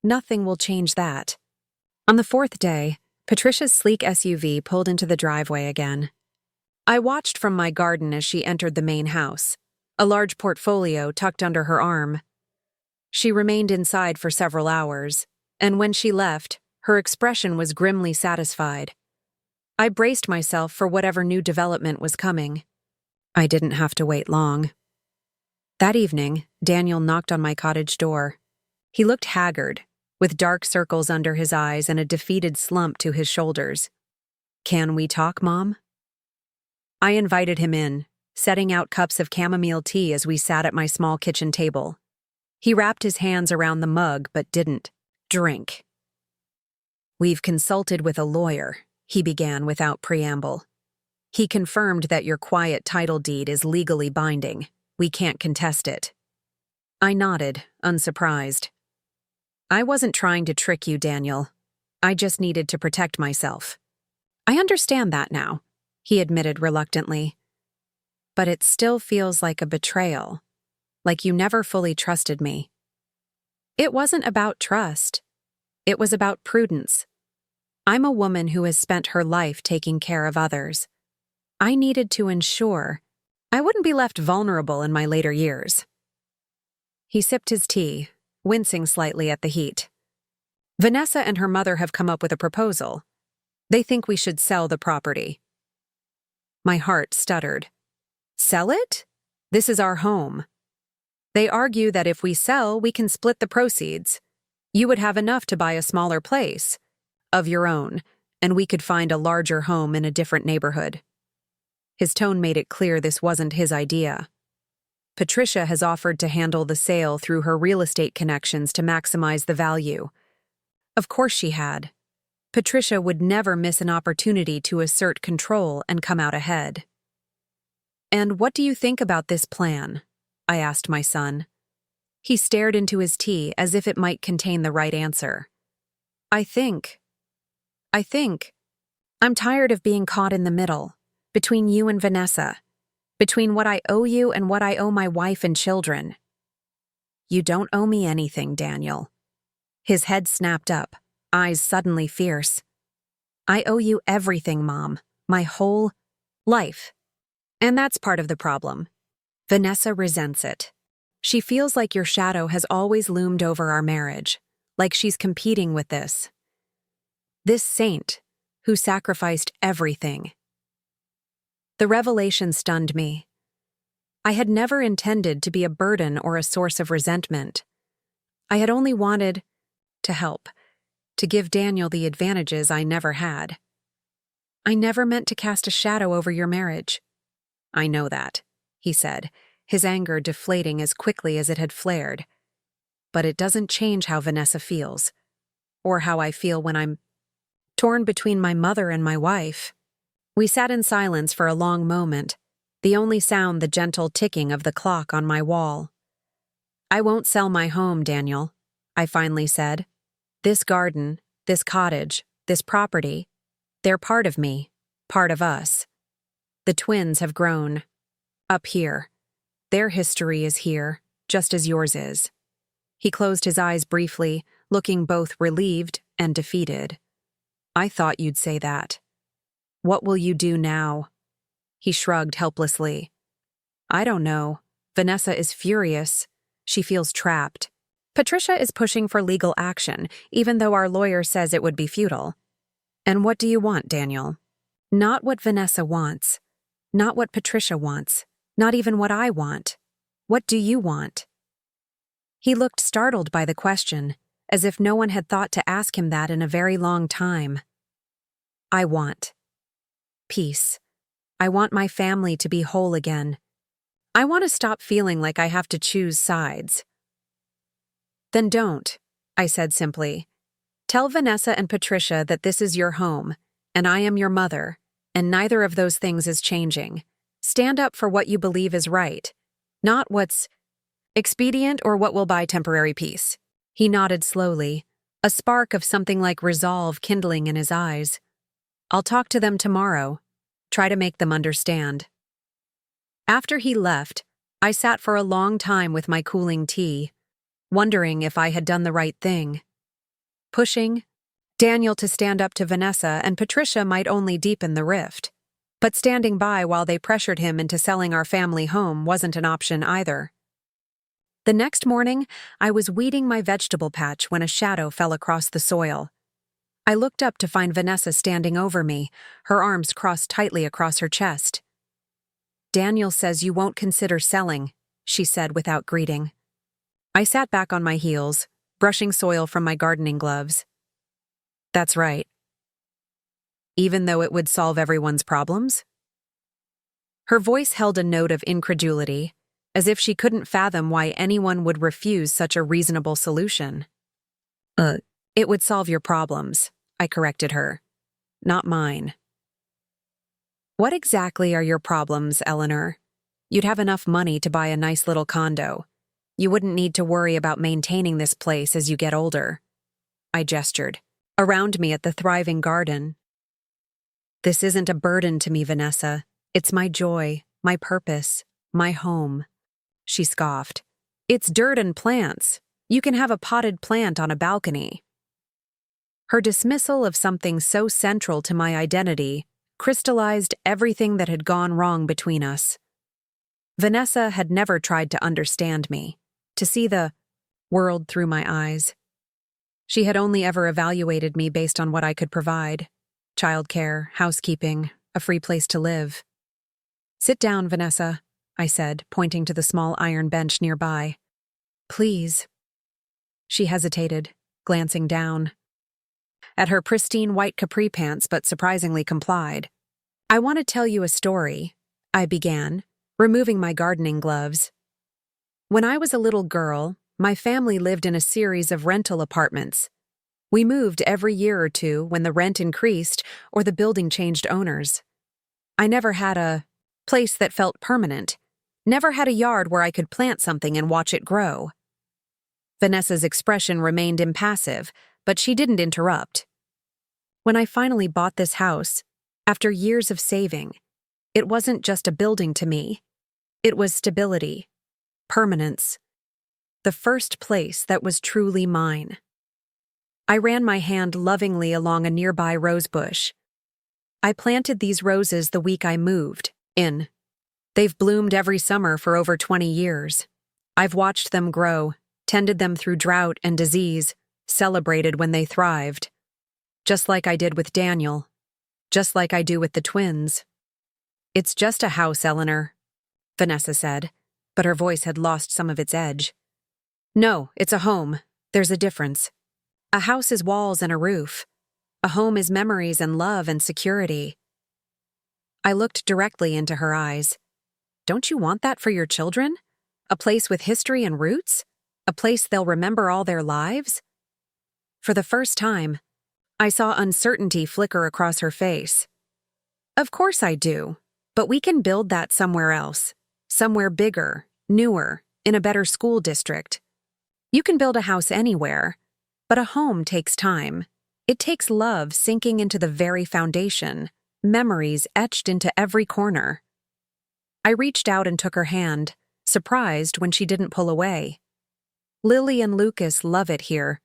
Nothing will change that." On the fourth day, Patricia's sleek SUV pulled into the driveway again. I watched from my garden as she entered the main house, a large portfolio tucked under her arm. She remained inside for several hours, and when she left, her expression was grimly satisfied. I braced myself for whatever new development was coming. I didn't have to wait long. That evening, Daniel knocked on my cottage door. He looked haggard, with dark circles under his eyes and a defeated slump to his shoulders. "Can we talk, Mom?" I invited him in, setting out cups of chamomile tea as we sat at my small kitchen table. He wrapped his hands around the mug but didn't drink. "We've consulted with a lawyer," he began without preamble. "He confirmed that your quiet title deed is legally binding. We can't contest it." I nodded, unsurprised. "I wasn't trying to trick you, Daniel. I just needed to protect myself." "I understand that now," he admitted reluctantly. "But it still feels like a betrayal, like you never fully trusted me." "It wasn't about trust. It was about prudence. I'm a woman who has spent her life taking care of others. I needed to ensure I wouldn't be left vulnerable in my later years." He sipped his tea, wincing slightly at the heat. "Vanessa and her mother have come up with a proposal. They think we should sell the property." My heart stuttered. "Sell it? This is our home." "They argue that if we sell, we can split the proceeds. You would have enough to buy a smaller place of your own, and we could find a larger home in a different neighborhood." His tone made it clear this wasn't his idea. "Patricia has offered to handle the sale through her real estate connections to maximize the value." Of course she had. Patricia would never miss an opportunity to assert control and come out ahead. "And what do you think about this plan?" I asked my son. He stared into his tea as if it might contain the right answer. I think. I'm tired of being caught in the middle, between you and Vanessa, between what I owe you and what I owe my wife and children." "You don't owe me anything, Daniel." His head snapped up, eyes suddenly fierce. I owe you everything, Mom. My whole life. And that's part of the problem. Vanessa resents it. She feels like your shadow has always loomed over our marriage, like she's competing with this saint who sacrificed everything. The revelation stunned me. I had never intended to be a burden or a source of resentment. I had only wanted to help, to give Daniel the advantages I never had. I never meant to cast a shadow over your marriage. I know that, he said, his anger deflating as quickly as it had flared. But it doesn't change how Vanessa feels, or how I feel when I'm torn between my mother and my wife. We sat in silence for a long moment, the only sound the gentle ticking of the clock on my wall. I won't sell my home, Daniel, I finally said. This garden, this cottage, this property, they're part of me, part of us. The twins have grown up here. Their history is here, just as yours is. He closed his eyes briefly, looking both relieved and defeated. I thought you'd say that. What will you do now? He shrugged helplessly. I don't know. Vanessa is furious. She feels trapped. Patricia is pushing for legal action, even though our lawyer says it would be futile. And what do you want, Daniel? Not what Vanessa wants. Not what Patricia wants. Not even what I want. What do you want? He looked startled by the question, as if no one had thought to ask him that in a very long time. I want peace. I want my family to be whole again. I want to stop feeling like I have to choose sides. Then don't, I said simply. Tell Vanessa and Patricia that this is your home, and I am your mother, and neither of those things is changing. Stand up for what you believe is right, not what's expedient or what will buy temporary peace. He nodded slowly, a spark of something like resolve kindling in his eyes. I'll talk to them tomorrow. Try to make them understand. After he left, I sat for a long time with my cooling tea, wondering if I had done the right thing. Pushing Daniel to stand up to Vanessa and Patricia might only deepen the rift. But standing by while they pressured him into selling our family home wasn't an option either. The next morning, I was weeding my vegetable patch when a shadow fell across the soil. I looked up to find Vanessa standing over me, her arms crossed tightly across her chest. Daniel says you won't consider selling, she said without greeting. I sat back on my heels, brushing soil from my gardening gloves. That's right. Even though it would solve everyone's problems? Her voice held a note of incredulity, as if she couldn't fathom why anyone would refuse such a reasonable solution. It would solve your problems, I corrected her. Not mine. What exactly are your problems, Eleanor? You'd have enough money to buy a nice little condo. You wouldn't need to worry about maintaining this place as you get older. I gestured, around me at the thriving garden. This isn't a burden to me, Vanessa. It's my joy, my purpose, my home. She scoffed. It's dirt and plants. You can have a potted plant on a balcony. Her dismissal of something so central to my identity crystallized everything that had gone wrong between us. Vanessa had never tried to understand me, to see the world through my eyes. She had only ever evaluated me based on what I could provide: childcare, housekeeping, a free place to live. Sit down, Vanessa, I said, pointing to the small iron bench nearby. Please. She hesitated, glancing down at her pristine white capri pants, but surprisingly complied. I want to tell you a story, I began, removing my gardening gloves. When I was a little girl, my family lived in a series of rental apartments. We moved every year or two when the rent increased or the building changed owners. I never had a place that felt permanent, never had a yard where I could plant something and watch it grow. Vanessa's expression remained impassive, but she didn't interrupt. When I finally bought this house, after years of saving, it wasn't just a building to me. It was stability, permanence, the first place that was truly mine. I ran my hand lovingly along a nearby rose bush. I planted these roses the week I moved in. They've bloomed every summer for over 20 years. I've watched them grow, tended them through drought and disease, celebrated when they thrived. Just like I did with Daniel. Just like I do with the twins. It's just a house, Eleanor, Vanessa said, but her voice had lost some of its edge. No, it's a home. There's a difference. A house is walls and a roof. A home is memories and love and security. I looked directly into her eyes. Don't you want that for your children? A place with history and roots? A place they'll remember all their lives? For the first time, I saw uncertainty flicker across her face. Of course I do, but we can build that somewhere else. Somewhere bigger, newer, in a better school district. You can build a house anywhere, but a home takes time. It takes love sinking into the very foundation, memories etched into every corner. I reached out and took her hand, surprised when she didn't pull away. Lily and Lucas love it here.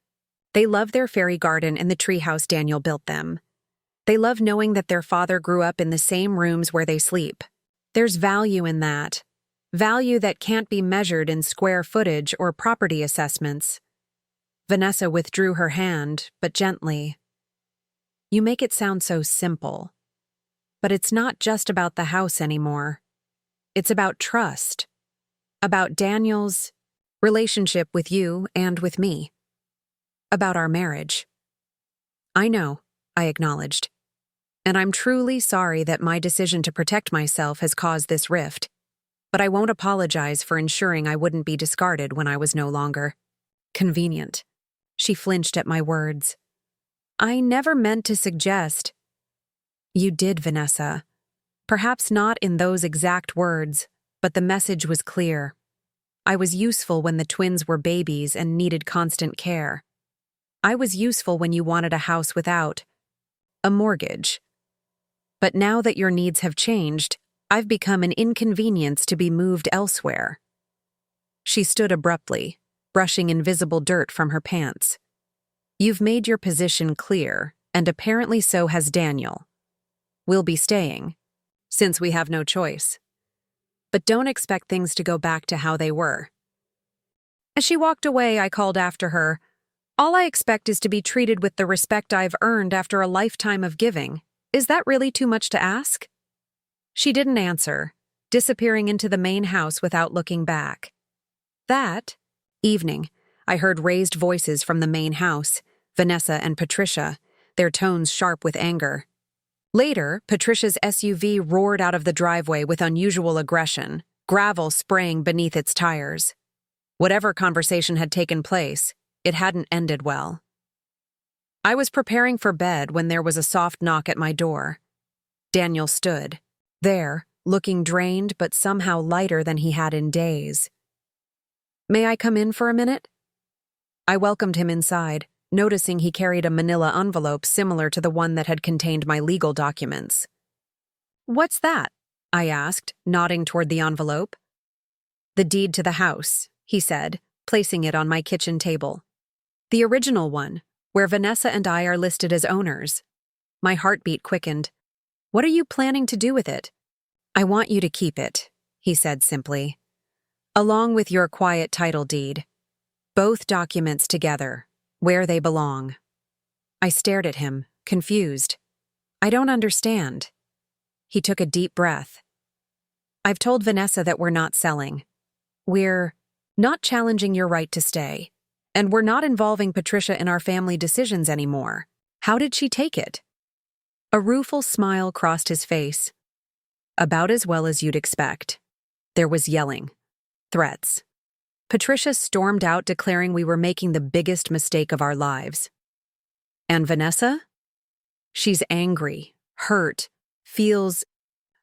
They love their fairy garden and the treehouse Daniel built them. They love knowing that their father grew up in the same rooms where they sleep. There's value in that. Value that can't be measured in square footage or property assessments. Vanessa withdrew her hand, but gently. You make it sound so simple. But it's not just about the house anymore. It's about trust. About Daniel's relationship with you and with me. About our marriage. I know, I acknowledged. And I'm truly sorry that my decision to protect myself has caused this rift. But I won't apologize for ensuring I wouldn't be discarded when I was no longer convenient. She flinched at my words. I never meant to suggest. You did, Vanessa. Perhaps not in those exact words, but the message was clear. I was useful when the twins were babies and needed constant care. I was useful when you wanted a house without a mortgage. But now that your needs have changed, I've become an inconvenience to be moved elsewhere. She stood abruptly, brushing invisible dirt from her pants. You've made your position clear, and apparently so has Daniel. We'll be staying, since we have no choice. But don't expect things to go back to how they were. As she walked away, I called after her, all I expect is to be treated with the respect I've earned after a lifetime of giving. Is that really too much to ask? She didn't answer, disappearing into the main house without looking back. That evening, I heard raised voices from the main house, Vanessa and Patricia, their tones sharp with anger. Later, Patricia's SUV roared out of the driveway with unusual aggression, gravel spraying beneath its tires. Whatever conversation had taken place, it hadn't ended well. I was preparing for bed when there was a soft knock at my door. Daniel stood, there, looking drained but somehow lighter than he had in days. May I come in for a minute? I welcomed him inside, noticing he carried a manila envelope similar to the one that had contained my legal documents. What's that? I asked, nodding toward the envelope. The deed to the house, he said, placing it on my kitchen table. The original one, where Vanessa and I are listed as owners. My heartbeat quickened. What are you planning to do with it? I want you to keep it, he said simply. Along with your quiet title deed. Both documents together, where they belong. I stared at him, confused. I don't understand. He took a deep breath. I've told Vanessa that we're not selling. We're not challenging your right to stay. And we're not involving Patricia in our family decisions anymore. How did she take it? A rueful smile crossed his face. About as well as you'd expect. There was yelling. Threats. Patricia stormed out declaring we were making the biggest mistake of our lives. And Vanessa? She's angry, hurt, feels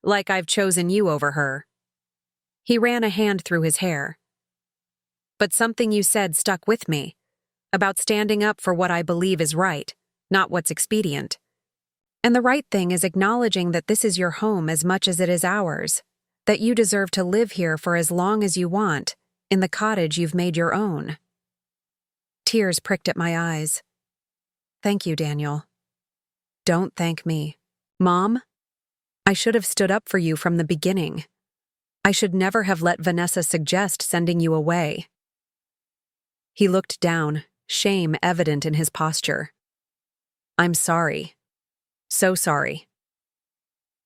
like I've chosen you over her. He ran a hand through his hair. But something you said stuck with me, about standing up for what I believe is right, not what's expedient. And the right thing is acknowledging that this is your home as much as it is ours, that you deserve to live here for as long as you want, in the cottage you've made your own. Tears pricked at my eyes. Thank you, Daniel. Don't thank me. Mom, I should have stood up for you from the beginning. I should never have let Vanessa suggest sending you away. He looked down, shame evident in his posture. I'm sorry. So sorry.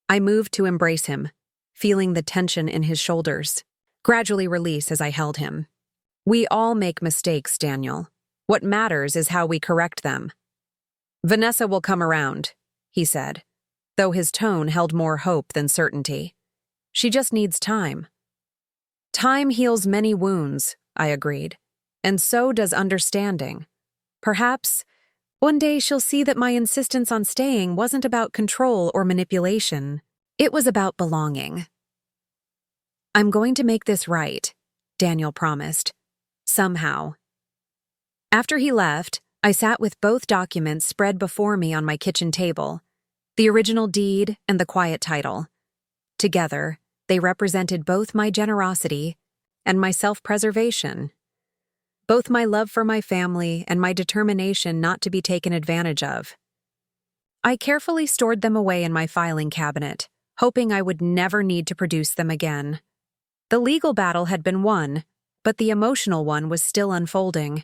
I moved to embrace him, feeling the tension in his shoulders, gradually release as I held him. We all make mistakes, Daniel. What matters is how we correct them. Vanessa will come around, he said, though his tone held more hope than certainty. She just needs time. Time heals many wounds, I agreed, and so does understanding. Perhaps one day she'll see that my insistence on staying wasn't about control or manipulation. It was about belonging. I'm going to make this right, Daniel promised. Somehow. After he left, I sat with both documents spread before me on my kitchen table, the original deed and the quiet title. Together, they represented both my generosity and my self-preservation, both my love for my family and my determination not to be taken advantage of. I carefully stored them away in my filing cabinet, hoping I would never need to produce them again. The legal battle had been won, but the emotional one was still unfolding.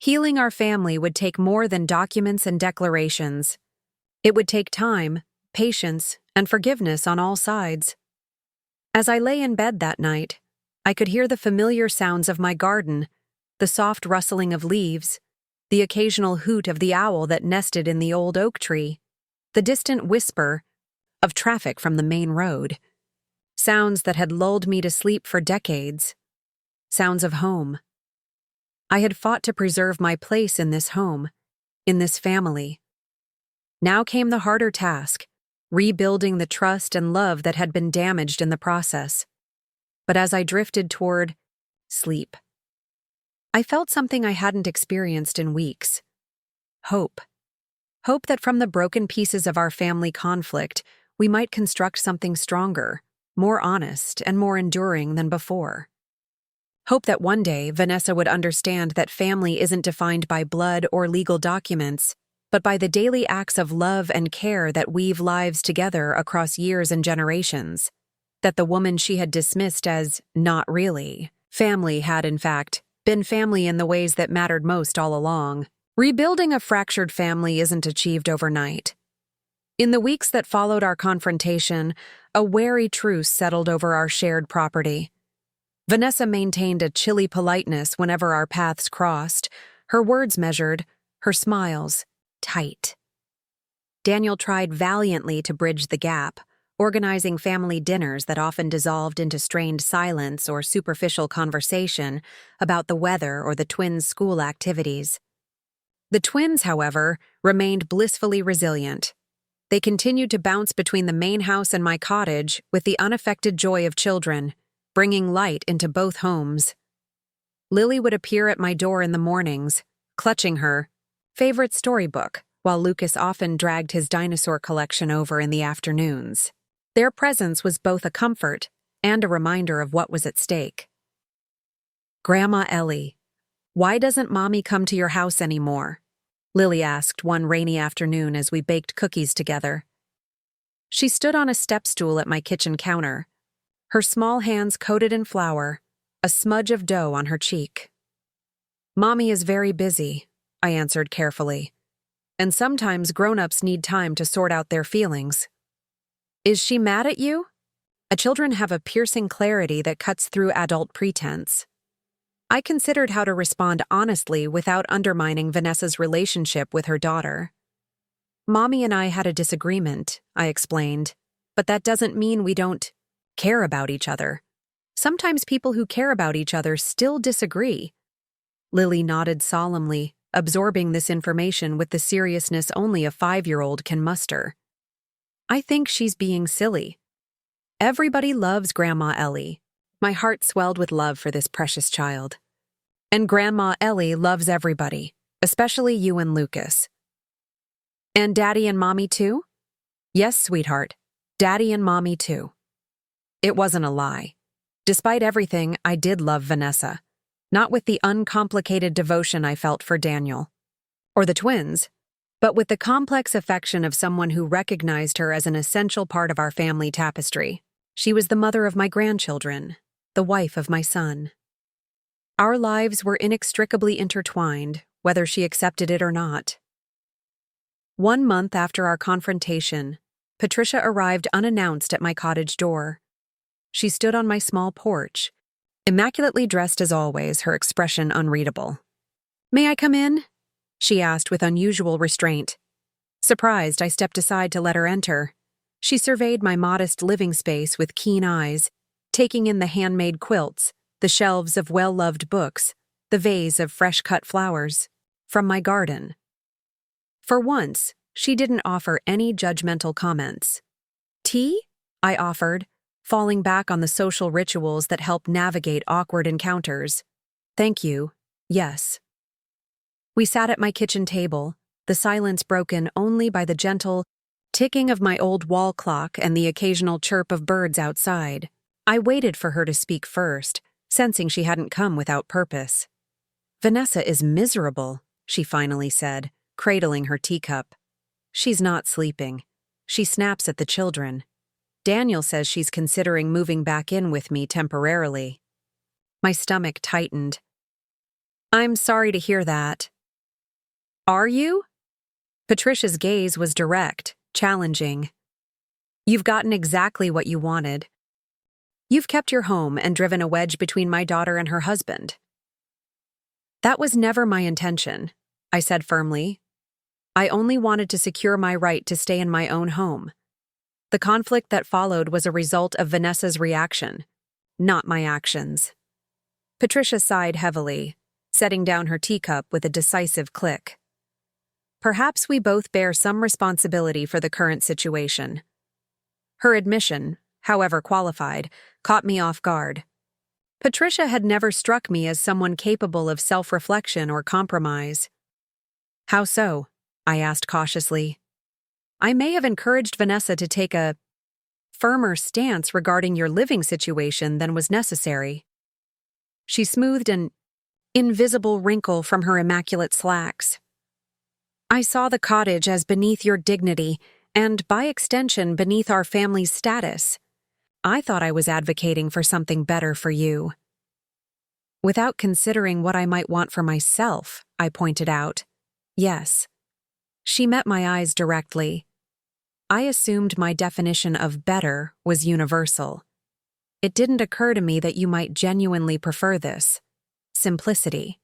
Healing our family would take more than documents and declarations. It would take time, patience, and forgiveness on all sides. As I lay in bed that night, I could hear the familiar sounds of my garden, the soft rustling of leaves, the occasional hoot of the owl that nested in the old oak tree, the distant whisper of traffic from the main road. Sounds that had lulled me to sleep for decades. Sounds of home. I had fought to preserve my place in this home, in this family. Now came the harder task, rebuilding the trust and love that had been damaged in the process. But as I drifted toward sleep, I felt something I hadn't experienced in weeks. Hope. Hope that from the broken pieces of our family conflict, we might construct something stronger, more honest, and more enduring than before. Hope that one day Vanessa would understand that family isn't defined by blood or legal documents, but by the daily acts of love and care that weave lives together across years and generations. That the woman she had dismissed as not really family had, in fact, been family in the ways that mattered most all along. Rebuilding a fractured family isn't achieved overnight. In the weeks that followed our confrontation, a wary truce settled over our shared property. Vanessa maintained a chilly politeness whenever our paths crossed, her words measured, her smiles tight. Daniel tried valiantly to bridge the gap, organizing family dinners that often dissolved into strained silence or superficial conversation about the weather or the twins' school activities. The twins, however, remained blissfully resilient. They continued to bounce between the main house and my cottage with the unaffected joy of children, bringing light into both homes. Lily would appear at my door in the mornings, clutching her favorite storybook, while Lucas often dragged his dinosaur collection over in the afternoons. Their presence was both a comfort and a reminder of what was at stake. Grandma Ellie, why doesn't Mommy come to your house anymore? Lily asked one rainy afternoon as we baked cookies together. She stood on a step stool at my kitchen counter, her small hands coated in flour, a smudge of dough on her cheek. Mommy is very busy, I answered carefully, and sometimes grown-ups need time to sort out their feelings. Is she mad at you? Children have a piercing clarity that cuts through adult pretense. I considered how to respond honestly without undermining Vanessa's relationship with her daughter. Mommy and I had a disagreement, I explained, but that doesn't mean we don't care about each other. Sometimes people who care about each other still disagree. Lily nodded solemnly, absorbing this information with the seriousness only a 5-year-old can muster. I think she's being silly. Everybody loves Grandma Ellie. My heart swelled with love for this precious child. And Grandma Ellie loves everybody, especially you and Lucas. And Daddy and Mommy too? Yes, sweetheart. Daddy and Mommy too. It wasn't a lie. Despite everything, I did love Vanessa. Not with the uncomplicated devotion I felt for Daniel. Or the twins, but with the complex affection of someone who recognized her as an essential part of our family tapestry. She was the mother of my grandchildren, the wife of my son. Our lives were inextricably intertwined, whether she accepted it or not. 1 month after our confrontation, Patricia arrived unannounced at my cottage door. She stood on my small porch, immaculately dressed as always, her expression unreadable. "May I come in?" she asked with unusual restraint. Surprised, I stepped aside to let her enter. She surveyed my modest living space with keen eyes, taking in the handmade quilts, the shelves of well-loved books, the vase of fresh-cut flowers, from my garden. For once, she didn't offer any judgmental comments. "Tea?" I offered, falling back on the social rituals that help navigate awkward encounters. "Thank you. Yes." We sat at my kitchen table, the silence broken only by the gentle ticking of my old wall clock and the occasional chirp of birds outside. I waited for her to speak first, sensing she hadn't come without purpose. "Vanessa is miserable," she finally said, cradling her teacup. "She's not sleeping. She snaps at the children. Daniel says she's considering moving back in with me temporarily." My stomach tightened. "I'm sorry to hear that." "Are you?" Patricia's gaze was direct, challenging. "You've gotten exactly what you wanted. You've kept your home and driven a wedge between my daughter and her husband." "That was never my intention," I said firmly. "I only wanted to secure my right to stay in my own home. The conflict that followed was a result of Vanessa's reaction, not my actions." Patricia sighed heavily, setting down her teacup with a decisive click. "Perhaps we both bear some responsibility for the current situation." Her admission, however qualified, caught me off guard. Patricia had never struck me as someone capable of self-reflection or compromise. "How so?" I asked cautiously. "I may have encouraged Vanessa to take a firmer stance regarding your living situation than was necessary." She smoothed an invisible wrinkle from her immaculate slacks. "I saw the cottage as beneath your dignity, and by extension beneath our family's status. I thought I was advocating for something better for you." "Without considering what I might want for myself," I pointed out. "Yes." She met my eyes directly. I assumed my definition of better was universal. It didn't occur to me that you might genuinely prefer this. Simplicity.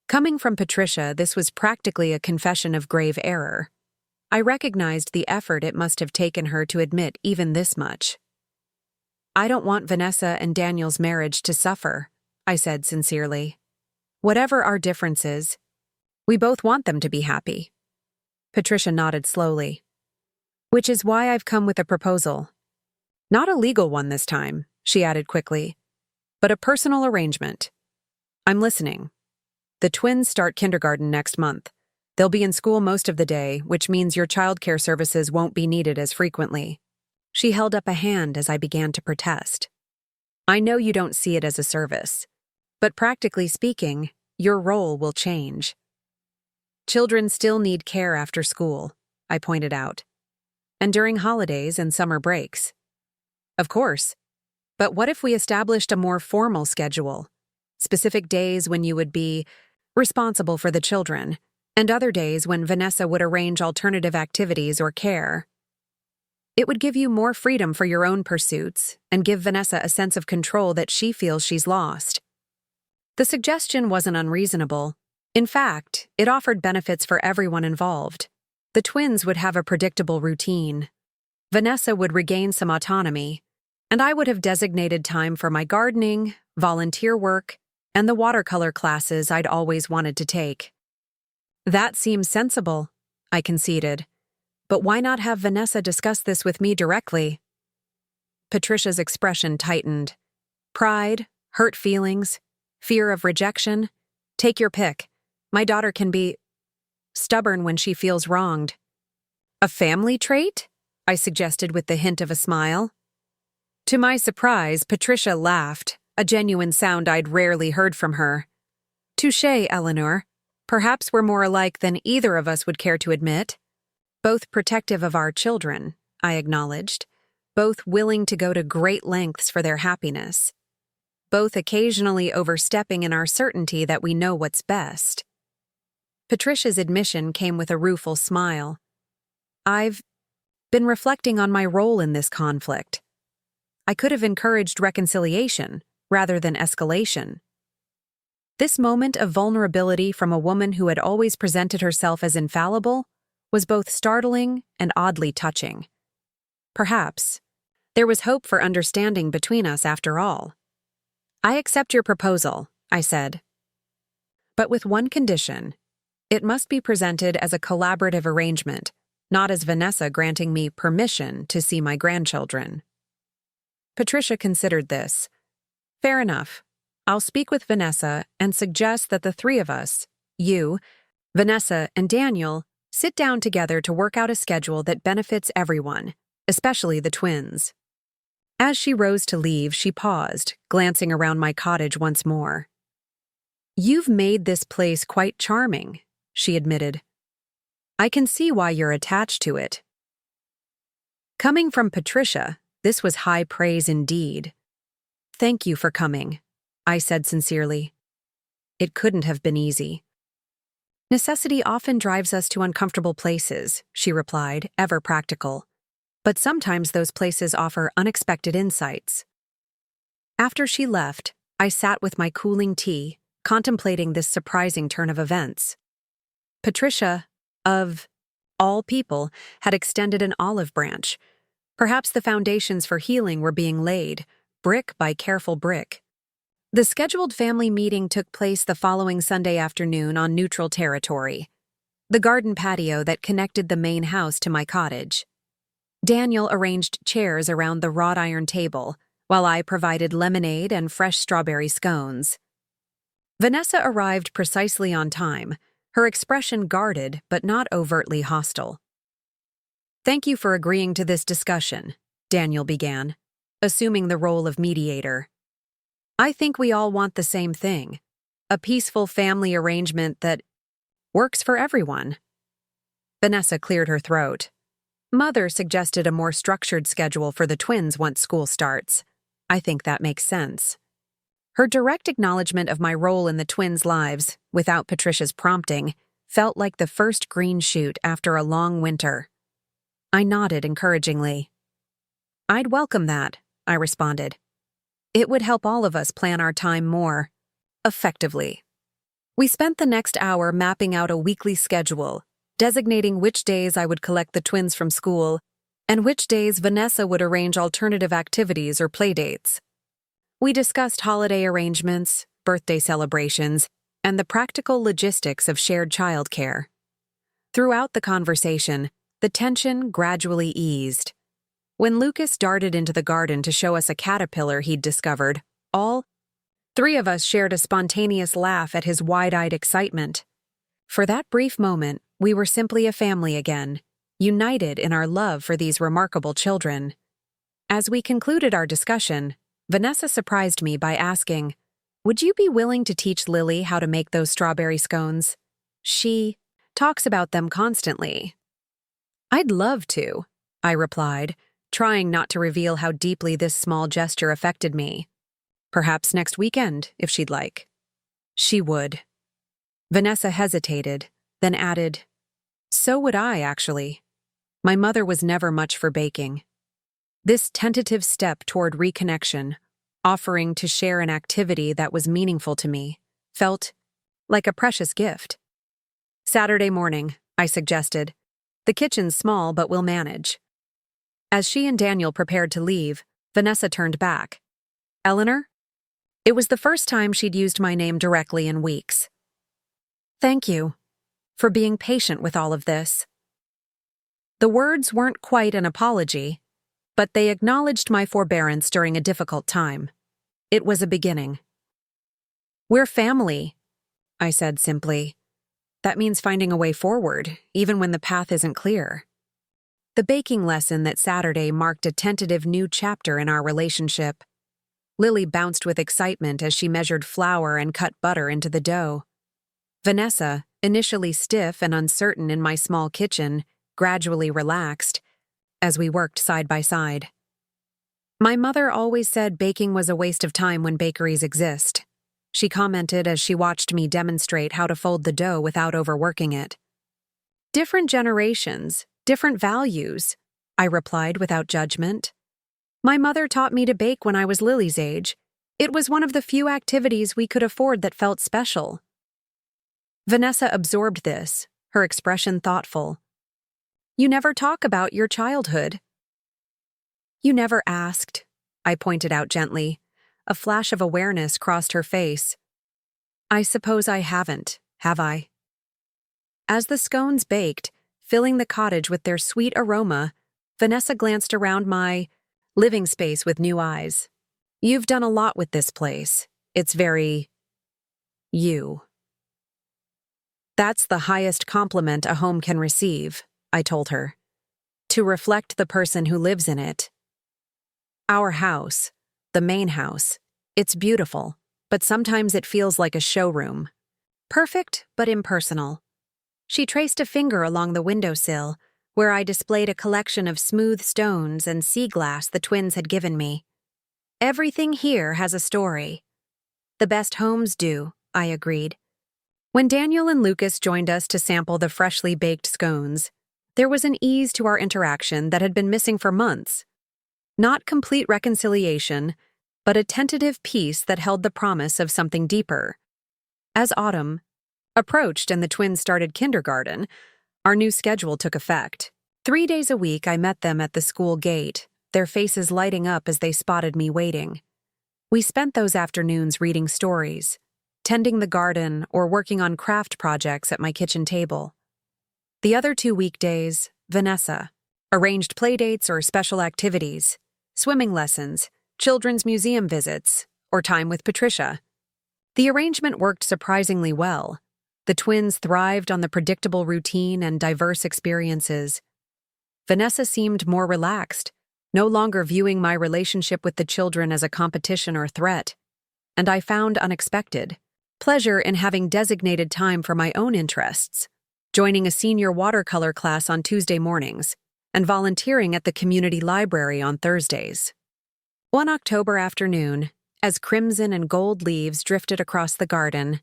Coming from Patricia, this was practically a confession of grave error. I recognized the effort it must have taken her to admit even this much. "I don't want Vanessa and Daniel's marriage to suffer," I said sincerely. "Whatever our differences, we both want them to be happy." Patricia nodded slowly. "Which is why I've come with a proposal. Not a legal one this time," she added quickly, "but a personal arrangement. I'm listening. The twins start kindergarten next month. They'll be in school most of the day, which means your childcare services won't be needed as frequently." She held up a hand as I began to protest. "I know you don't see it as a service, but practically speaking, your role will change." "Children still need care after school," I pointed out. "And during holidays and summer breaks." "Of course. But what if we established a more formal schedule? Specific days when you would be responsible for the children, and other days when Vanessa would arrange alternative activities or care. It would give you more freedom for your own pursuits and give Vanessa a sense of control that she feels she's lost." The suggestion wasn't unreasonable. In fact, it offered benefits for everyone involved. The twins would have a predictable routine. Vanessa would regain some autonomy, and I would have designated time for my gardening, volunteer work, and the watercolor classes I'd always wanted to take. "That seems sensible," I conceded. "But why not have Vanessa discuss this with me directly?" Patricia's expression tightened. Pride, hurt feelings, fear of rejection. Take your pick. My daughter can be stubborn when she feels wronged. "A family trait?" I suggested with the hint of a smile. To my surprise, Patricia laughed, a genuine sound I'd rarely heard from her. "Touché, Eleanor. Perhaps we're more alike than either of us would care to admit. Both protective of our children, I acknowledged. Both willing to go to great lengths for their happiness. Both occasionally overstepping in our certainty that we know what's best. Patricia's admission came with a rueful smile. I've been reflecting on my role in this conflict. I could have encouraged reconciliation rather than escalation. This moment of vulnerability from a woman who had always presented herself as infallible was both startling and oddly touching. Perhaps there was hope for understanding between us after all. I accept your proposal, I said. But with one condition. It must be presented as a collaborative arrangement, not as Vanessa granting me permission to see my grandchildren. Patricia considered this. Fair enough. I'll speak with Vanessa and suggest that the three of us, you, Vanessa, and Daniel, sit down together to work out a schedule that benefits everyone, especially the twins. As she rose to leave, she paused, glancing around my cottage once more. You've made this place quite charming, she admitted. I can see why you're attached to it. Coming from Patricia, this was high praise indeed. Thank you for coming, I said sincerely. It couldn't have been easy. Necessity often drives us to uncomfortable places, she replied, ever practical. But sometimes those places offer unexpected insights. After she left, I sat with my cooling tea, contemplating this surprising turn of events. Patricia, of all people, had extended an olive branch. Perhaps the foundations for healing were being laid, brick by careful brick. The scheduled family meeting took place the following Sunday afternoon on neutral territory, the garden patio that connected the main house to my cottage. Daniel arranged chairs around the wrought iron table, while I provided lemonade and fresh strawberry scones. Vanessa arrived precisely on time, her expression guarded but not overtly hostile. Thank you for agreeing to this discussion, Daniel began, assuming the role of mediator. I think we all want the same thing, a peaceful family arrangement that works for everyone. Vanessa cleared her throat. Mother suggested a more structured schedule for the twins once school starts. I think that makes sense. Her direct acknowledgement of my role in the twins' lives, without Patricia's prompting, felt like the first green shoot after a long winter. I nodded encouragingly. I'd welcome that, I responded. It would help all of us plan our time more effectively. We spent the next hour mapping out a weekly schedule, designating which days I would collect the twins from school and which days Vanessa would arrange alternative activities or playdates. We discussed holiday arrangements, birthday celebrations, and the practical logistics of shared childcare. Throughout the conversation, the tension gradually eased. When Lucas darted into the garden to show us a caterpillar he'd discovered, all three of us shared a spontaneous laugh at his wide-eyed excitement. For that brief moment, we were simply a family again, united in our love for these remarkable children. As we concluded our discussion, Vanessa surprised me by asking, "Would you be willing to teach Lily how to make those strawberry scones? She talks about them constantly." "I'd love to," I replied, trying not to reveal how deeply this small gesture affected me. "Perhaps next weekend, if she'd like." "She would." Vanessa hesitated, then added, "So would I, actually. My mother was never much for baking." This tentative step toward reconnection, offering to share an activity that was meaningful to me, felt like a precious gift. "Saturday morning," I suggested. "The kitchen's small, but we'll manage." As she and Daniel prepared to leave, Vanessa turned back. "Eleanor?" It was the first time she'd used my name directly in weeks. "Thank you for being patient with all of this." The words weren't quite an apology, but they acknowledged my forbearance during a difficult time. It was a beginning. "We're family," I said simply. That means finding a way forward, even when the path isn't clear. The baking lesson that Saturday marked a tentative new chapter in our relationship. Lily bounced with excitement as she measured flour and cut butter into the dough. Vanessa, initially stiff and uncertain in my small kitchen, gradually relaxed as we worked side by side. My mother always said baking was a waste of time when bakeries exist. She commented as she watched me demonstrate how to fold the dough without overworking it. Different generations, different values, I replied without judgment. My mother taught me to bake when I was Lily's age. It was one of the few activities we could afford that felt special. Vanessa absorbed this, her expression thoughtful. You never talk about your childhood. You never asked, I pointed out gently. A flash of awareness crossed her face. I suppose I haven't, have I? As the scones baked, filling the cottage with their sweet aroma, Vanessa glanced around my living space with new eyes. You've done a lot with this place. It's very you. That's the highest compliment a home can receive, I told her. To reflect the person who lives in it. Our house, the main house, it's beautiful, but sometimes it feels like a showroom. Perfect, but impersonal. She traced a finger along the windowsill, where I displayed a collection of smooth stones and sea glass the twins had given me. Everything here has a story. The best homes do, I agreed. When Daniel and Lucas joined us to sample the freshly baked scones, there was an ease to our interaction that had been missing for months. Not complete reconciliation, but a tentative peace that held the promise of something deeper. As autumn approached and the twins started kindergarten, our new schedule took effect. 3 days a week I met them at the school gate, their faces lighting up as they spotted me waiting. We spent those afternoons reading stories, tending the garden, or working on craft projects at my kitchen table. The other 2 weekdays, Vanessa arranged playdates or special activities, swimming lessons, children's museum visits, or time with Patricia. The arrangement worked surprisingly well. The twins thrived on the predictable routine and diverse experiences. Vanessa seemed more relaxed, no longer viewing my relationship with the children as a competition or threat, and I found unexpected pleasure in having designated time for my own interests, joining a senior watercolor class on Tuesday mornings, and volunteering at the community library on Thursdays. One October afternoon, as crimson and gold leaves drifted across the garden,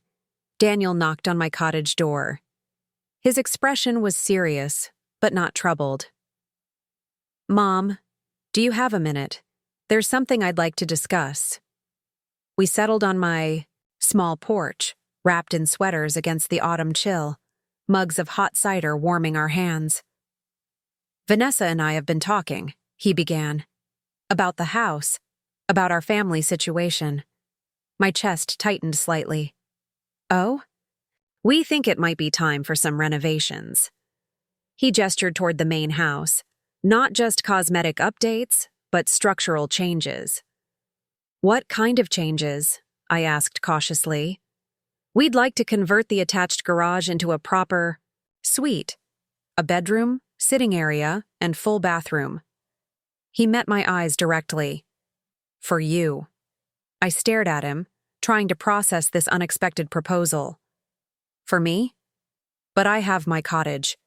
Daniel knocked on my cottage door. His expression was serious, but not troubled. Mom, do you have a minute? There's something I'd like to discuss. We settled on my small porch, wrapped in sweaters against the autumn chill, mugs of hot cider warming our hands. Vanessa and I have been talking, he began. About the house, about our family situation. My chest tightened slightly. Oh? We think it might be time for some renovations. He gestured toward the main house. Not just cosmetic updates, but structural changes. What kind of changes? I asked cautiously. We'd like to convert the attached garage into a proper suite, a bedroom, sitting area, and full bathroom. He met my eyes directly. For you. I stared at him, trying to process this unexpected proposal. For me? But I have my cottage.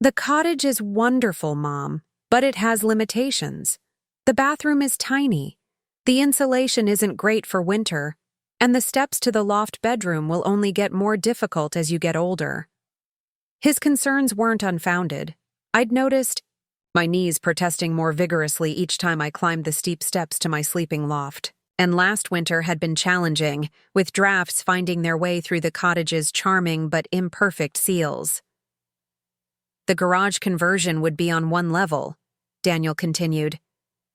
The cottage is wonderful, Mom, but it has limitations. The bathroom is tiny. The insulation isn't great for winter, and the steps to the loft bedroom will only get more difficult as you get older. His concerns weren't unfounded. I'd noticed my knees protesting more vigorously each time I climbed the steep steps to my sleeping loft, and last winter had been challenging, with drafts finding their way through the cottage's charming but imperfect seals. The garage conversion would be on one level, Daniel continued.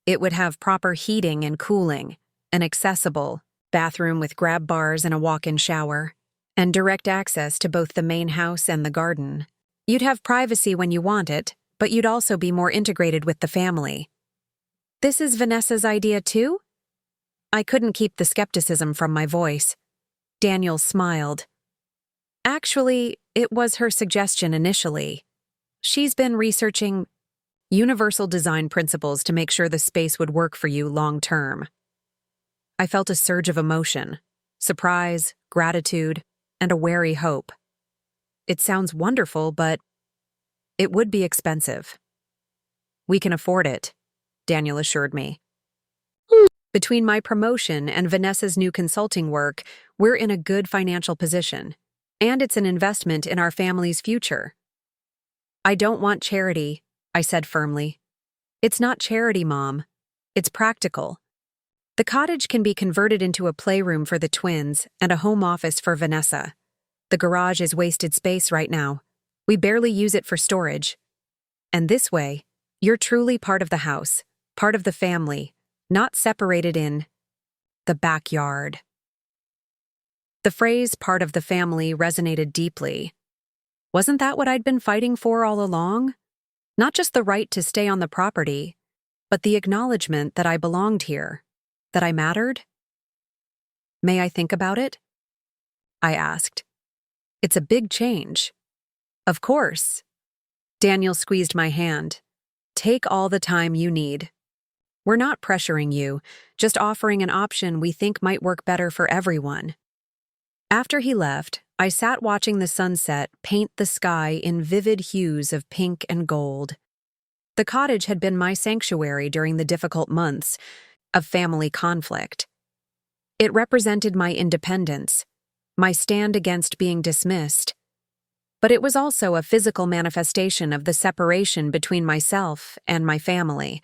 It would have proper heating and cooling, an accessible bathroom with grab bars and a walk-in shower, and direct access to both the main house and the garden. You'd have privacy when you want it, but you'd also be more integrated with the family. This is Vanessa's idea too? I couldn't keep the skepticism from my voice. Daniel smiled. Actually, it was her suggestion initially. She's been researching universal design principles to make sure the space would work for you long term. I felt a surge of emotion, surprise, gratitude, and a wary hope. It sounds wonderful, but it would be expensive. We can afford it, Daniel assured me. Between my promotion and Vanessa's new consulting work, we're in a good financial position, and it's an investment in our family's future. I don't want charity, I said firmly. It's not charity, Mom. It's practical. The cottage can be converted into a playroom for the twins and a home office for Vanessa. The garage is wasted space right now. We barely use it for storage. And this way, you're truly part of the house, part of the family, not separated in the backyard. The phrase part of the family resonated deeply. Wasn't that what I'd been fighting for all along? Not just the right to stay on the property, but the acknowledgement that I belonged here, that I mattered? May I think about it? I asked. It's a big change. Of course. Daniel squeezed my hand. Take all the time you need. We're not pressuring you, just offering an option we think might work better for everyone. After he left, I sat watching the sunset paint the sky in vivid hues of pink and gold. The cottage had been my sanctuary during the difficult months of family conflict. It represented my independence, my stand against being dismissed. But it was also a physical manifestation of the separation between myself and my family,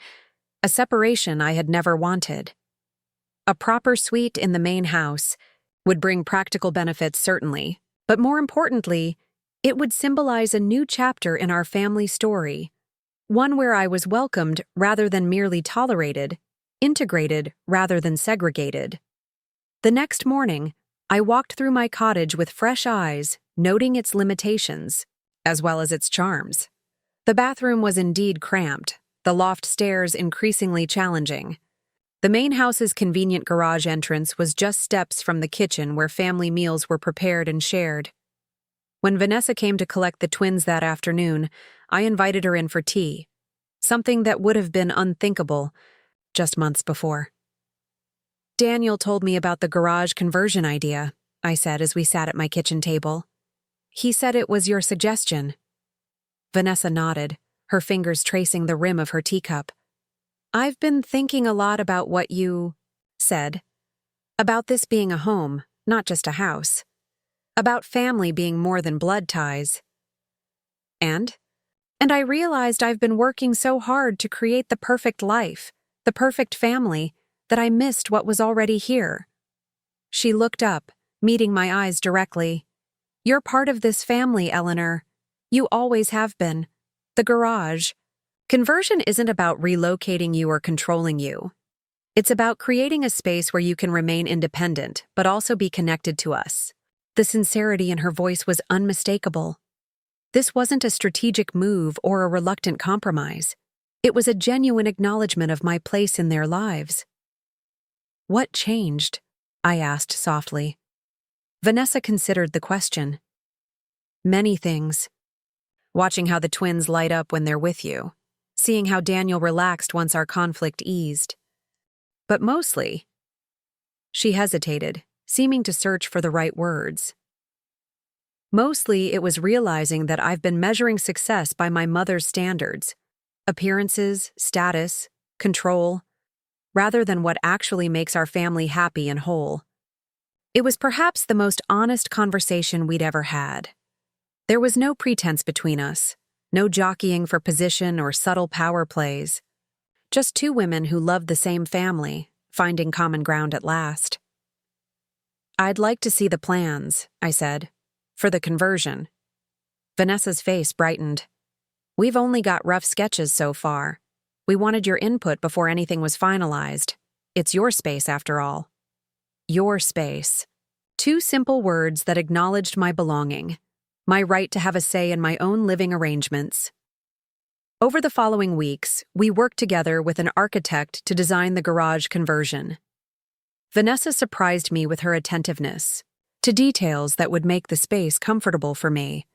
a separation I had never wanted. A proper suite in the main house would bring practical benefits, certainly, but more importantly, it would symbolize a new chapter in our family story, one where I was welcomed rather than merely tolerated, integrated rather than segregated. The next morning, I walked through my cottage with fresh eyes, noting its limitations, as well as its charms. The bathroom was indeed cramped, the loft stairs increasingly challenging. The main house's convenient garage entrance was just steps from the kitchen where family meals were prepared and shared. When Vanessa came to collect the twins that afternoon, I invited her in for tea, something that would have been unthinkable just months before. Daniel told me about the garage conversion idea, I said as we sat at my kitchen table. He said it was your suggestion. Vanessa nodded, her fingers tracing the rim of her teacup. I've been thinking a lot about what you said. About this being a home, not just a house. About family being more than blood ties. And I realized I've been working so hard to create the perfect life, the perfect family, that I missed what was already here. She looked up, meeting my eyes directly. You're part of this family, Eleanor. You always have been. The garage. Conversion isn't about relocating you or controlling you. It's about creating a space where you can remain independent, but also be connected to us. The sincerity in her voice was unmistakable. This wasn't a strategic move or a reluctant compromise. It was a genuine acknowledgement of my place in their lives. What changed? I asked softly. Vanessa considered the question. Many things. Watching how the twins light up when they're with you. Seeing how Daniel relaxed once our conflict eased. But mostly, she hesitated, seeming to search for the right words. Mostly, it was realizing that I've been measuring success by my mother's standards, appearances, status, control, rather than what actually makes our family happy and whole. It was perhaps the most honest conversation we'd ever had. There was no pretense between us, no jockeying for position or subtle power plays. Just two women who loved the same family, finding common ground at last. I'd like to see the plans, I said, for the conversion. Vanessa's face brightened. We've only got rough sketches so far. We wanted your input before anything was finalized. It's your space, after all. Your space. Two simple words that acknowledged my belonging, my right to have a say in my own living arrangements. Over the following weeks, we worked together with an architect to design the garage conversion. Vanessa surprised me with her attentiveness to details that would make the space comfortable for me,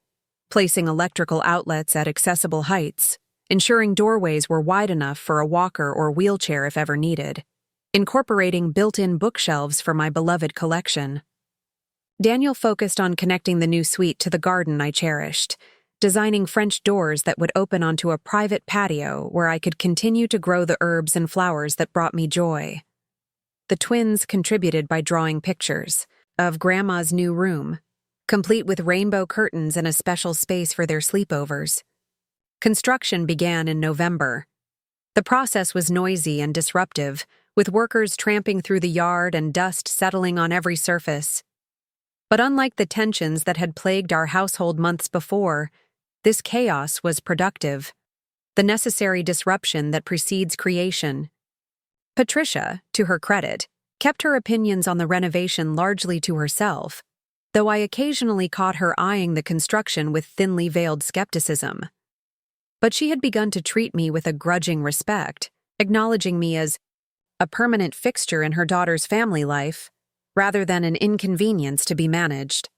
placing electrical outlets at accessible heights, ensuring doorways were wide enough for a walker or wheelchair if ever needed, incorporating built-in bookshelves for my beloved collection. Daniel focused on connecting the new suite to the garden I cherished, designing French doors that would open onto a private patio where I could continue to grow the herbs and flowers that brought me joy. The twins contributed by drawing pictures of Grandma's new room, complete with rainbow curtains and a special space for their sleepovers. Construction began in November. The process was noisy and disruptive, with workers tramping through the yard and dust settling on every surface. But unlike the tensions that had plagued our household months before, this chaos was productive, the necessary disruption that precedes creation. Patricia, to her credit, kept her opinions on the renovation largely to herself, though I occasionally caught her eyeing the construction with thinly veiled skepticism. But she had begun to treat me with a grudging respect, acknowledging me as a permanent fixture in her daughter's family life, rather than an inconvenience to be managed.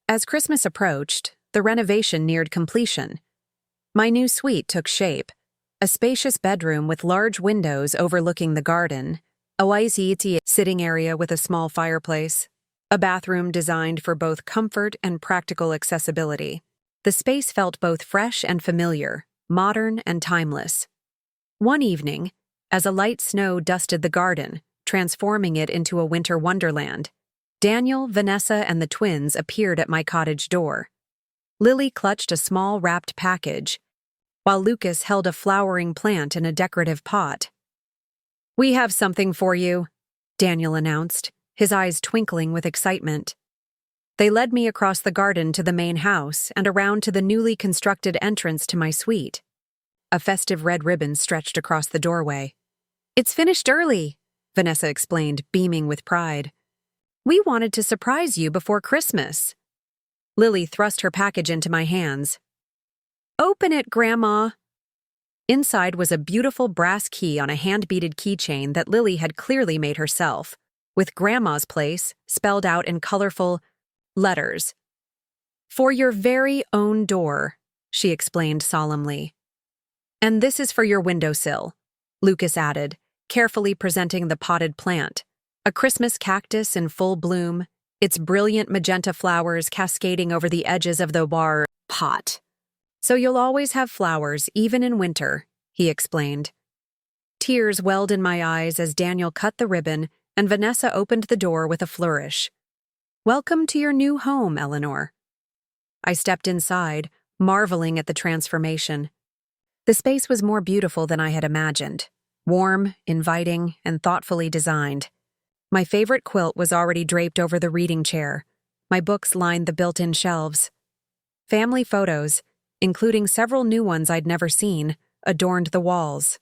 As Christmas approached, the renovation neared completion. My new suite took shape, a spacious bedroom with large windows overlooking the garden, a wide sitting area with a small fireplace, a bathroom designed for both comfort and practical accessibility. The space felt both fresh and familiar, modern and timeless. One evening, as a light snow dusted the garden, transforming it into a winter wonderland, Daniel, Vanessa, and the twins appeared at my cottage door. Lily clutched a small wrapped package, while Lucas held a flowering plant in a decorative pot. "We have something for you," Daniel announced, his eyes twinkling with excitement. They led me across the garden to the main house and around to the newly constructed entrance to my suite. A festive red ribbon stretched across the doorway. "It's finished early," Vanessa explained, beaming with pride. "We wanted to surprise you before Christmas." Lily thrust her package into my hands. "Open it, Grandma." Inside was a beautiful brass key on a hand-beaded keychain that Lily had clearly made herself, with Grandma's place spelled out in colorful letters. "For your very own door," she explained solemnly. "And this is for your windowsill," Lucas added, carefully presenting the potted plant, a Christmas cactus in full bloom, its brilliant magenta flowers cascading over the edges of the pot. "So you'll always have flowers, even in winter," he explained. Tears welled in my eyes as Daniel cut the ribbon and Vanessa opened the door with a flourish. "Welcome to your new home, Eleanor." I stepped inside, marveling at the transformation. The space was more beautiful than I had imagined. Warm, inviting, and thoughtfully designed. My favorite quilt was already draped over the reading chair. My books lined the built-in shelves. Family photos, including several new ones I'd never seen, adorned the walls.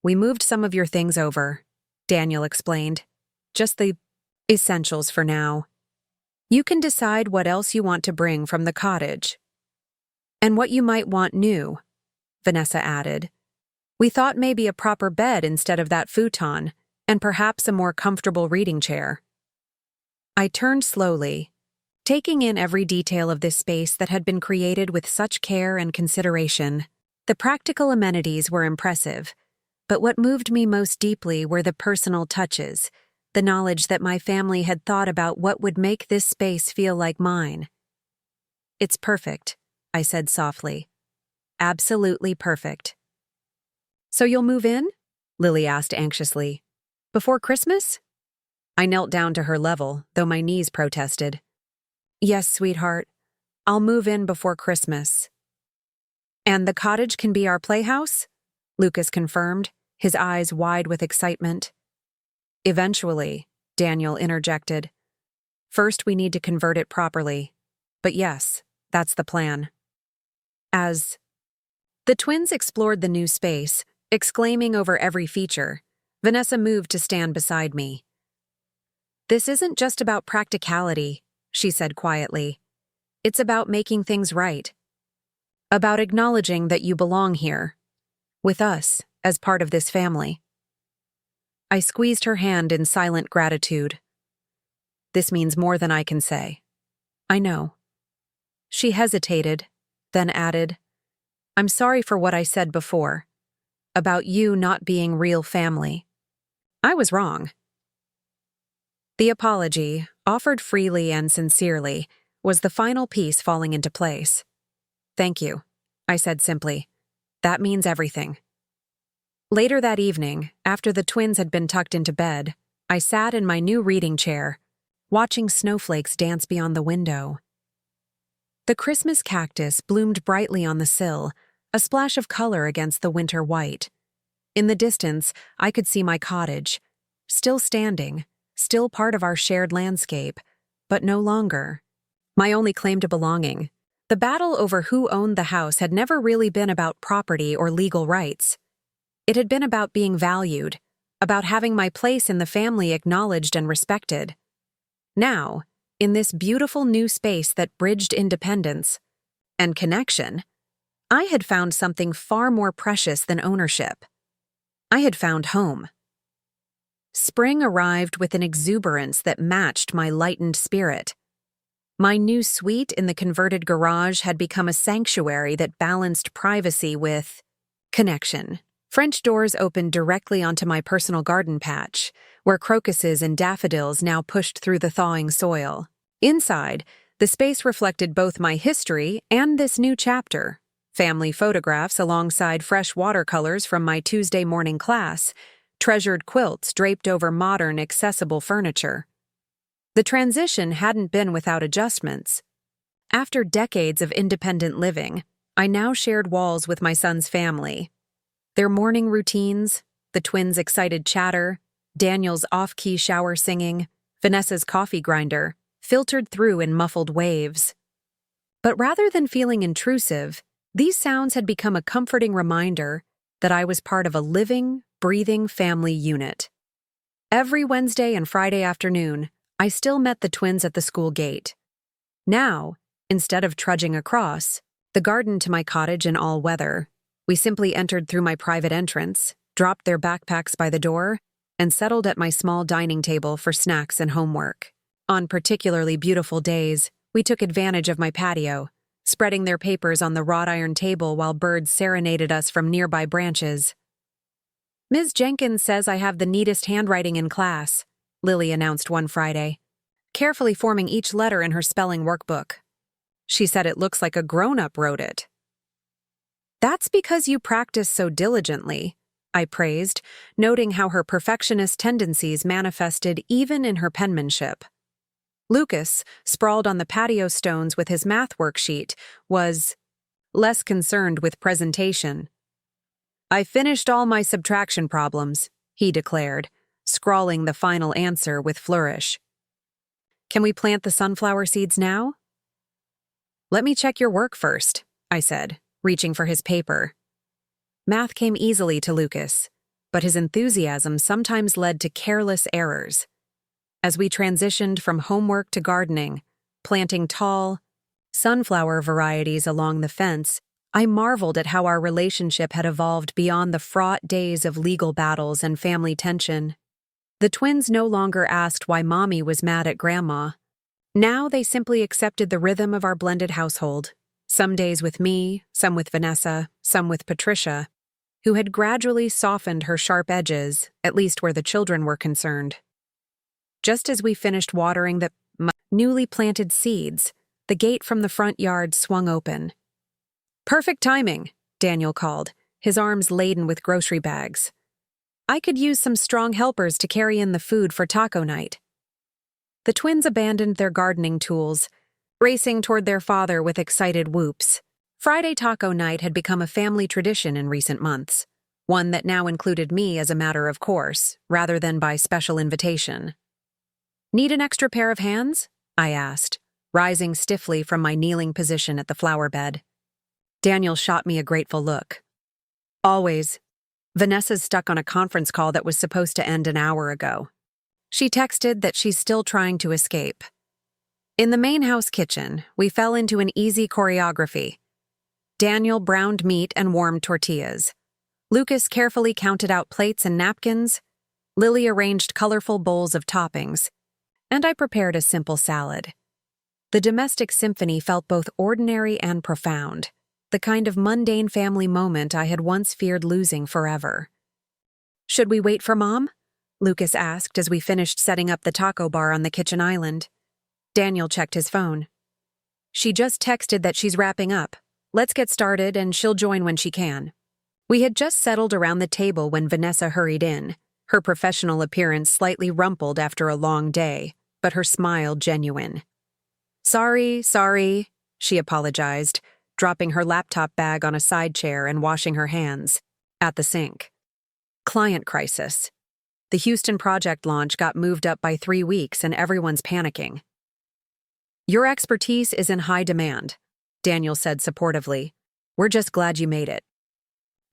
"We moved some of your things over," Daniel explained. "Just the essentials for now. You can decide what else you want to bring from the cottage. And what you might want new," Vanessa added. "We thought maybe a proper bed instead of that futon, and perhaps a more comfortable reading chair." I turned slowly, taking in every detail of this space that had been created with such care and consideration. The practical amenities were impressive, but what moved me most deeply were the personal touches, the knowledge that my family had thought about what would make this space feel like mine. "It's perfect," I said softly. "Absolutely perfect." "So you'll move in?" Lily asked anxiously. "Before Christmas?" I knelt down to her level, though my knees protested. "Yes, sweetheart. I'll move in before Christmas." "And the cottage can be our playhouse?" Lucas confirmed, his eyes wide with excitement. "Eventually," Daniel interjected. "First we need to convert it properly. But yes, that's the plan." As the twins explored the new space, exclaiming over every feature, Vanessa moved to stand beside me. "This isn't just about practicality," she said quietly. "It's about making things right. About acknowledging that you belong here, with us, as part of this family." I squeezed her hand in silent gratitude. "This means more than I can say." "I know." She hesitated, then added, "I'm sorry for what I said before, about you not being real family. I was wrong." The apology, offered freely and sincerely, was the final piece falling into place. "Thank you," I said simply. "That means everything." Later that evening, after the twins had been tucked into bed, I sat in my new reading chair, watching snowflakes dance beyond the window. The Christmas cactus bloomed brightly on the sill, a splash of color against the winter white. In the distance, I could see my cottage, still standing, still part of our shared landscape, but no longer my only claim to belonging. The battle over who owned the house had never really been about property or legal rights. It had been about being valued, about having my place in the family acknowledged and respected. Now, in this beautiful new space that bridged independence and connection, I had found something far more precious than ownership. I had found home. Spring arrived with an exuberance that matched my lightened spirit. My new suite in the converted garage had become a sanctuary that balanced privacy with connection. French doors opened directly onto my personal garden patch, where crocuses and daffodils now pushed through the thawing soil. Inside, the space reflected both my history and this new chapter: family photographs alongside fresh watercolors from my Tuesday morning class, treasured quilts draped over modern, accessible furniture. The transition hadn't been without adjustments. After decades of independent living, I now shared walls with my son's family. Their morning routines, the twins' excited chatter, Daniel's off-key shower singing, Vanessa's coffee grinder, filtered through in muffled waves. But rather than feeling intrusive, these sounds had become a comforting reminder that I was part of a living, breathing family unit. Every Wednesday and Friday afternoon, I still met the twins at the school gate. Now, instead of trudging across the garden to my cottage in all weather, we simply entered through my private entrance, dropped their backpacks by the door, and settled at my small dining table for snacks and homework. On particularly beautiful days, we took advantage of my patio, spreading their papers on the wrought iron table while birds serenaded us from nearby branches. "Ms. Jenkins says I have the neatest handwriting in class," Lily announced one Friday, carefully forming each letter in her spelling workbook. "She said it looks like a grown-up wrote it." "That's because you practice so diligently," I praised, noting how her perfectionist tendencies manifested even in her penmanship. Lucas, sprawled on the patio stones with his math worksheet, was less concerned with presentation. "I finished all my subtraction problems," he declared, scrawling the final answer with flourish. "Can we plant the sunflower seeds now?" "Let me check your work first," I said, reaching for his paper. Math came easily to Lucas, but his enthusiasm sometimes led to careless errors. As we transitioned from homework to gardening, planting tall, sunflower varieties along the fence, I marveled at how our relationship had evolved beyond the fraught days of legal battles and family tension. The twins no longer asked why Mommy was mad at Grandma. Now they simply accepted the rhythm of our blended household, some days with me, some with Vanessa, some with Patricia, who had gradually softened her sharp edges, at least where the children were concerned. Just as we finished watering the newly planted seeds, the gate from the front yard swung open. "Perfect timing," Daniel called, his arms laden with grocery bags. "I could use some strong helpers to carry in the food for taco night." The twins abandoned their gardening tools, racing toward their father with excited whoops. Friday taco night had become a family tradition in recent months, one that now included me as a matter of course, rather than by special invitation. "Need an extra pair of hands?" I asked, rising stiffly from my kneeling position at the flower bed. Daniel shot me a grateful look. "Always. Vanessa's stuck on a conference call that was supposed to end an hour ago. She texted that she's still trying to escape." In the main house kitchen, we fell into an easy choreography. Daniel browned meat and warmed tortillas. Lucas carefully counted out plates and napkins. Lily arranged colorful bowls of toppings, and I prepared a simple salad. The domestic symphony felt both ordinary and profound, the kind of mundane family moment I had once feared losing forever. "Should we wait for Mom?" Lucas asked as we finished setting up the taco bar on the kitchen island. Daniel checked his phone. She just texted that she's wrapping up. Let's get started and she'll join when she can. We had just settled around the table when Vanessa hurried in, her professional appearance slightly rumpled after a long day, but her smile genuine. Sorry, she apologized, dropping her laptop bag on a side chair and washing her hands. At the sink. Client crisis. The Houston project launch got moved up by 3 weeks and everyone's panicking. Your expertise is in high demand, Daniel said supportively. We're just glad you made it.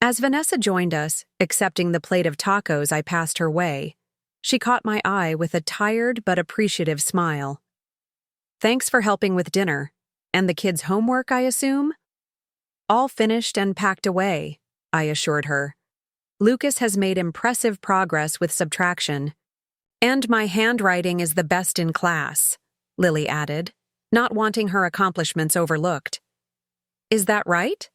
As Vanessa joined us, accepting the plate of tacos I passed her way, she caught my eye with a tired but appreciative smile. Thanks for helping with dinner. And the kids' homework, I assume? All finished and packed away, I assured her. Lucas has made impressive progress with subtraction. And my handwriting is the best in class, Lily added, not wanting her accomplishments overlooked. Is that right?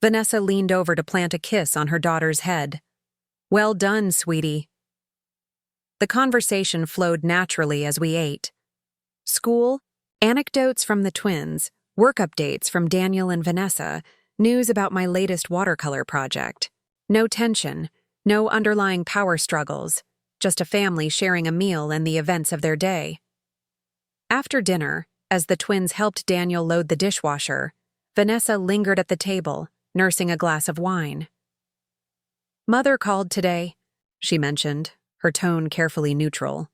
Vanessa leaned over to plant a kiss on her daughter's head. Well done, sweetie. The conversation flowed naturally as we ate. School, anecdotes from the twins, work updates from Daniel and Vanessa, news about my latest watercolor project. No tension, no underlying power struggles, just a family sharing a meal and the events of their day. After dinner, as the twins helped Daniel load the dishwasher, Vanessa lingered at the table, nursing a glass of wine. Mother called today, she mentioned, her tone carefully neutral.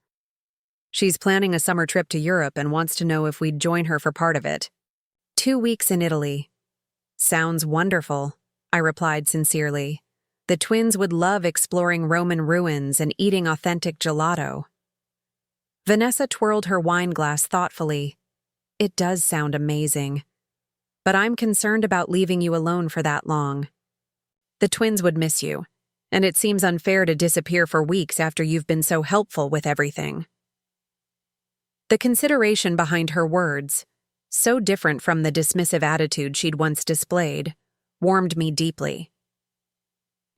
She's planning a summer trip to Europe and wants to know if we'd join her for part of it. 2 weeks in Italy. Sounds wonderful, I replied sincerely. The twins would love exploring Roman ruins and eating authentic gelato. Vanessa twirled her wine glass thoughtfully. It does sound amazing. But I'm concerned about leaving you alone for that long. The twins would miss you, and it seems unfair to disappear for weeks after you've been so helpful with everything. The consideration behind her words, so different from the dismissive attitude she'd once displayed, warmed me deeply.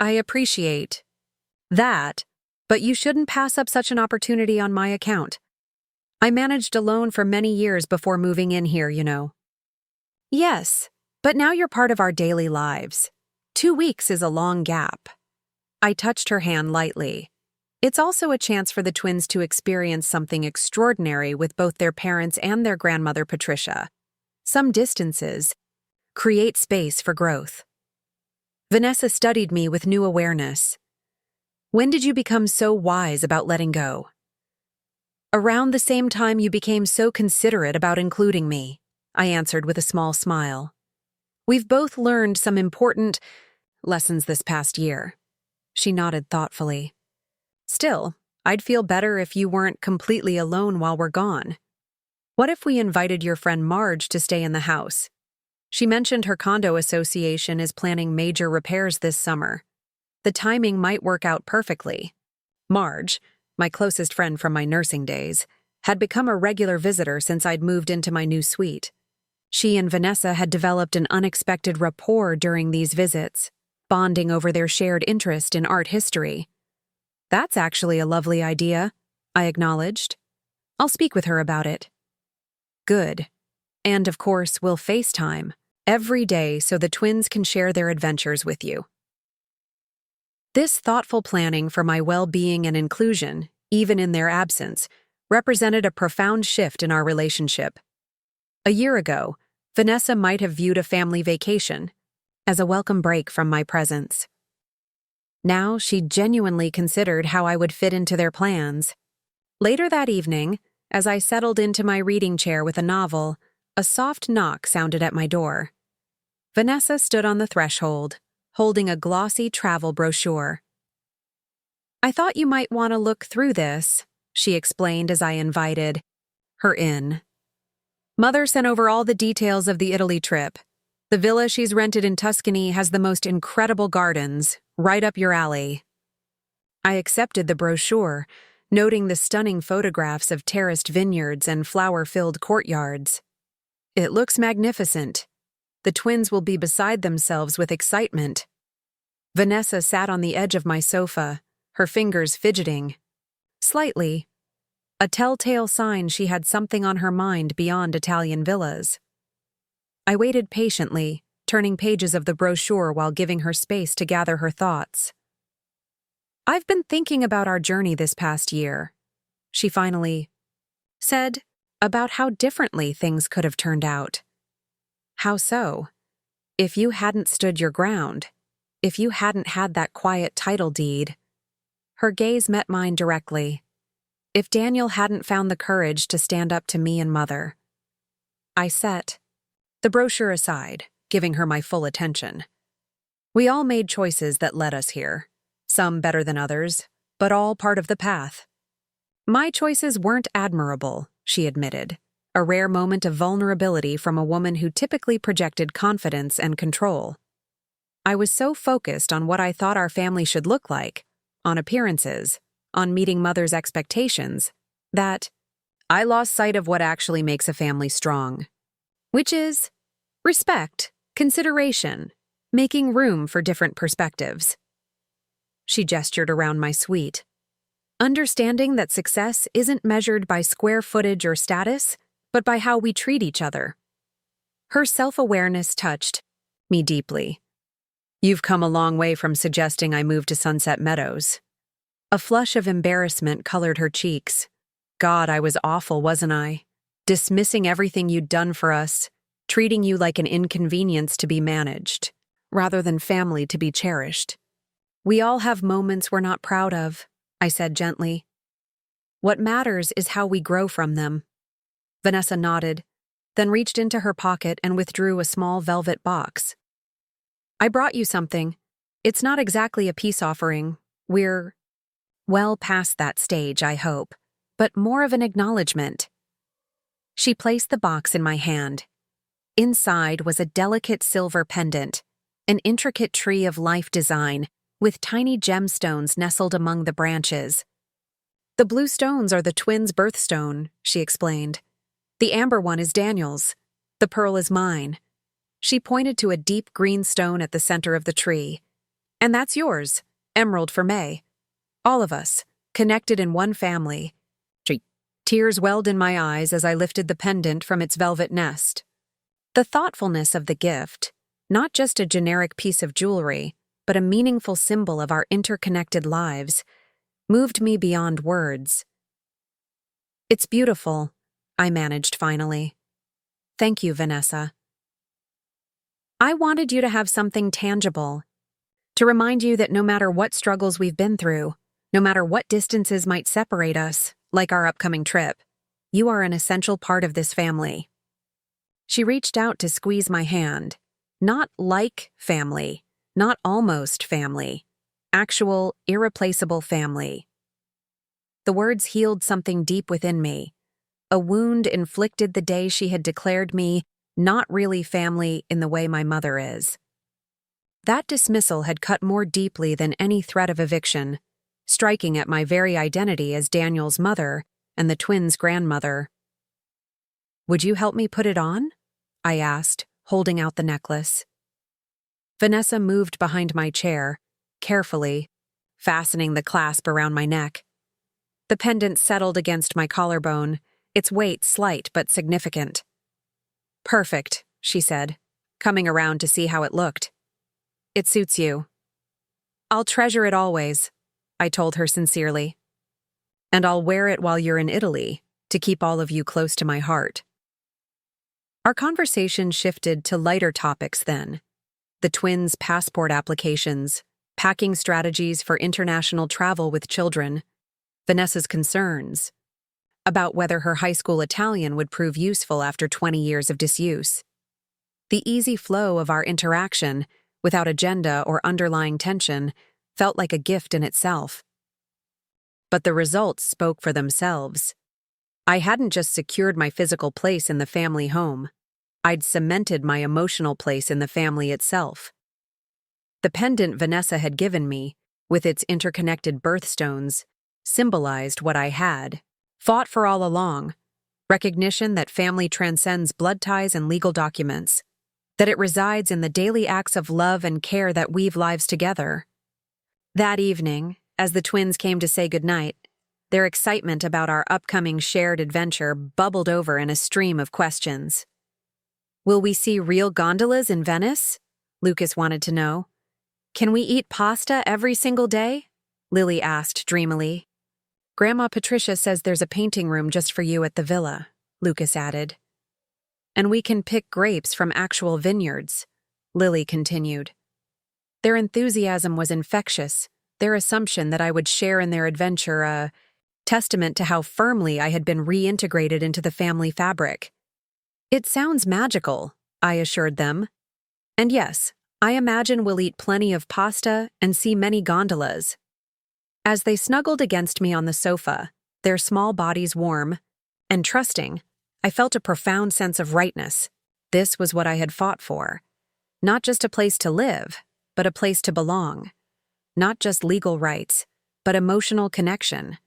I appreciate that, but you shouldn't pass up such an opportunity on my account. I managed alone for many years before moving in here, you know. Yes, but now you're part of our daily lives. 2 weeks is a long gap. I touched her hand lightly. It's also a chance for the twins to experience something extraordinary with both their parents and their grandmother Patricia. Some distances create space for growth. Vanessa studied me with new awareness. When did you become so wise about letting go? Around the same time you became so considerate about including me, I answered with a small smile. We've both learned some important lessons this past year. She nodded thoughtfully. Still, I'd feel better if you weren't completely alone while we're gone. What if we invited your friend Marge to stay in the house? She mentioned her condo association is planning major repairs this summer. The timing might work out perfectly. Marge, my closest friend from my nursing days, had become a regular visitor since I'd moved into my new suite. She and Vanessa had developed an unexpected rapport during these visits, bonding over their shared interest in art history. That's actually a lovely idea, I acknowledged. I'll speak with her about it. Good. And of course, we'll FaceTime every day so the twins can share their adventures with you. This thoughtful planning for my well-being and inclusion, even in their absence, represented a profound shift in our relationship. A year ago, Vanessa might have viewed a family vacation as a welcome break from my presence. Now she genuinely considered how I would fit into their plans. Later that evening, as I settled into my reading chair with a novel, a soft knock sounded at my door. Vanessa stood on the threshold, holding a glossy travel brochure. I thought you might want to look through this, she explained as I invited her in. Mother sent over all the details of the Italy trip. The villa she's rented in Tuscany has the most incredible gardens, right up your alley. I accepted the brochure, noting the stunning photographs of terraced vineyards and flower-filled courtyards. It looks magnificent. The twins will be beside themselves with excitement. Vanessa sat on the edge of my sofa, her fingers fidgeting. Slightly. A telltale sign she had something on her mind beyond Italian villas. I waited patiently, turning pages of the brochure while giving her space to gather her thoughts. "I've been thinking about our journey this past year," she finally said, "about how differently things could have turned out." "How so?" "If you hadn't stood your ground. If you hadn't had that quiet title deed." Her gaze met mine directly. "If Daniel hadn't found the courage to stand up to me and Mother." I set the brochure aside, giving her my full attention. "We all made choices that led us here. Some better than others, but all part of the path." "My choices weren't admirable," she admitted, a rare moment of vulnerability from a woman who typically projected confidence and control. "I was so focused on what I thought our family should look like, on appearances, on meeting Mother's expectations, that I lost sight of what actually makes a family strong. Which is respect, consideration, making room for different perspectives." She gestured around my suite. "Understanding that success isn't measured by square footage or status, but by how we treat each other." Her self-awareness touched me deeply. "You've come a long way from suggesting I move to Sunset Meadows." A flush of embarrassment colored her cheeks. "God, I was awful, wasn't I? Dismissing everything you'd done for us, treating you like an inconvenience to be managed, rather than family to be cherished." "We all have moments we're not proud of," I said gently. "What matters is how we grow from them." Vanessa nodded, then reached into her pocket and withdrew a small velvet box. "I brought you something. It's not exactly a peace offering. We're well past that stage, I hope, but more of an acknowledgement." She placed the box in my hand. Inside was a delicate silver pendant, an intricate tree of life design, with tiny gemstones nestled among the branches. "The blue stones are the twins' birthstone," she explained. "The amber one is Daniel's. The pearl is mine." She pointed to a deep green stone at the center of the tree. "And that's yours, emerald for May. All of us, connected in one family." Tears welled in my eyes as I lifted the pendant from its velvet nest. The thoughtfulness of the gift, not just a generic piece of jewelry, but a meaningful symbol of our interconnected lives, moved me beyond words. "It's beautiful," I managed finally. "Thank you, Vanessa. I wanted you to have something tangible, to remind you that no matter what struggles we've been through, no matter what distances might separate us, like our upcoming trip, you are an essential part of this family." She reached out to squeeze my hand. Not like family, not almost family, actual, irreplaceable family. The words healed something deep within me, a wound inflicted the day she had declared me not really family in the way my mother is. That dismissal had cut more deeply than any threat of eviction, striking at my very identity as Daniel's mother and the twins' grandmother. "Would you help me put it on?" I asked, holding out the necklace. Vanessa moved behind my chair, carefully, fastening the clasp around my neck. The pendant settled against my collarbone, its weight slight but significant. "Perfect," she said, coming around to see how it looked. "It suits you." "I'll treasure it always," I told her sincerely. "And I'll wear it while you're in Italy, to keep all of you close to my heart." Our conversation shifted to lighter topics then. The twins' passport applications, packing strategies for international travel with children, Vanessa's concerns about whether her high school Italian would prove useful after 20 years of disuse. The easy flow of our interaction, without agenda or underlying tension, felt like a gift in itself. But the results spoke for themselves. I hadn't just secured my physical place in the family home. I'd cemented my emotional place in the family itself. The pendant Vanessa had given me, with its interconnected birthstones, symbolized what I had fought for all along: recognition that family transcends blood ties and legal documents, that it resides in the daily acts of love and care that weave lives together. That evening, as the twins came to say goodnight, Their excitement about our upcoming shared adventure bubbled over in a stream of questions. Will we see real gondolas in Venice? Lucas wanted to know. Can we eat pasta every single day? Lily asked dreamily. Grandma Patricia says there's a painting room just for you at the villa, Lucas added. And we can pick grapes from actual vineyards, Lily continued. Their enthusiasm was infectious, their assumption that I would share in their adventure a testament to how firmly I had been reintegrated into the family fabric. It sounds magical, I assured them. And yes, I imagine we'll eat plenty of pasta and see many gondolas. As they snuggled against me on the sofa, their small bodies warm and trusting, I felt a profound sense of rightness. This was what I had fought for. Not just a place to live, but a place to belong. Not just legal rights, but emotional connection.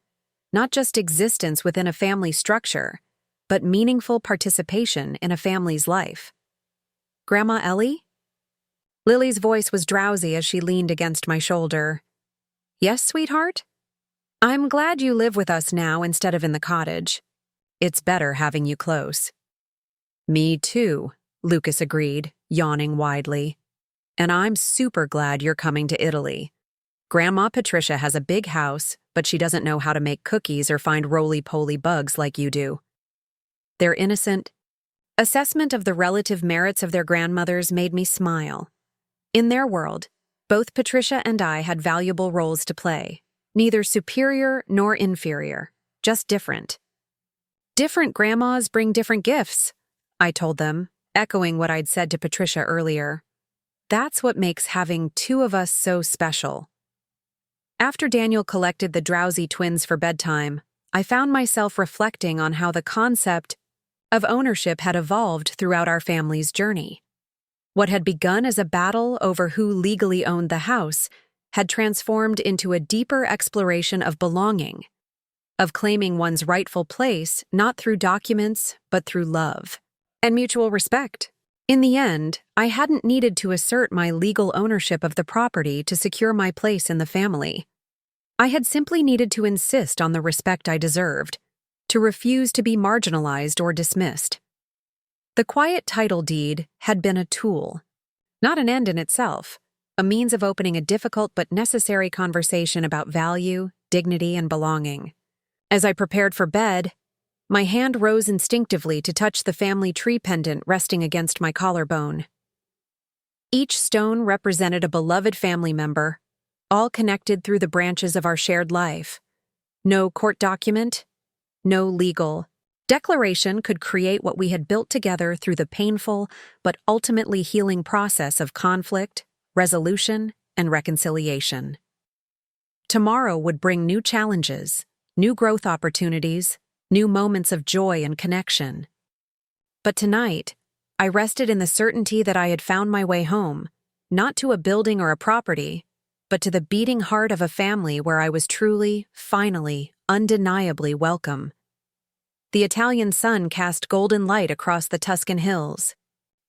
Not just existence within a family structure, but meaningful participation in a family's life. Grandma Ellie? Lily's voice was drowsy as she leaned against my shoulder. Yes, sweetheart? I'm glad you live with us now instead of in the cottage. It's better having you close. Me too, Lucas agreed, yawning widely. And I'm super glad you're coming to Italy. Grandma Patricia has a big house, but she doesn't know how to make cookies or find roly-poly bugs like you do. Their innocent assessment of the relative merits of their grandmothers made me smile. In their world, both Patricia and I had valuable roles to play, neither superior nor inferior, just different. Different grandmas bring different gifts, I told them, echoing what I'd said to Patricia earlier. That's what makes having two of us so special. After Daniel collected the drowsy twins for bedtime, I found myself reflecting on how the concept of ownership had evolved throughout our family's journey. What had begun as a battle over who legally owned the house had transformed into a deeper exploration of belonging, of claiming one's rightful place not through documents but through love and mutual respect. In the end, I hadn't needed to assert my legal ownership of the property to secure my place in the family. I had simply needed to insist on the respect I deserved, to refuse to be marginalized or dismissed. The quiet title deed had been a tool, not an end in itself, a means of opening a difficult but necessary conversation about value, dignity, and belonging. As I prepared for bed, my hand rose instinctively to touch the family tree pendant resting against my collarbone. Each stone represented a beloved family member, all connected through the branches of our shared life. No court document, no legal declaration could create what we had built together through the painful but ultimately healing process of conflict, resolution, and reconciliation. Tomorrow would bring new challenges, new growth opportunities, new moments of joy and connection. But tonight, I rested in the certainty that I had found my way home, not to a building or a property, but to the beating heart of a family where I was truly, finally, undeniably welcome. The Italian sun cast golden light across the Tuscan hills.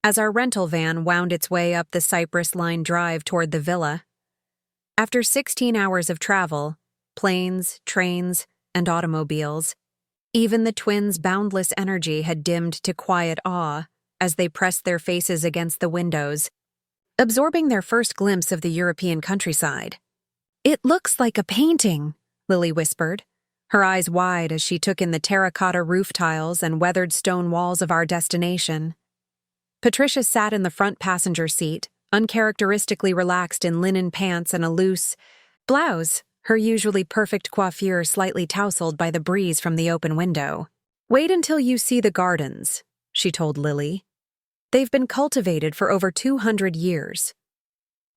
As our rental van wound its way up the cypress-lined drive toward the villa. After 16 hours of travel, planes, trains, and automobiles, even the twins' boundless energy had dimmed to quiet awe as they pressed their faces against the windows, absorbing their first glimpse of the European countryside. "It looks like a painting," Lily whispered, her eyes wide as she took in the terracotta roof tiles and weathered stone walls of our destination. Patricia sat in the front passenger seat, uncharacteristically relaxed in linen pants and a loose blouse, her usually perfect coiffure slightly tousled by the breeze from the open window. "Wait until you see the gardens," she told Lily. "They've been cultivated for over 200 years.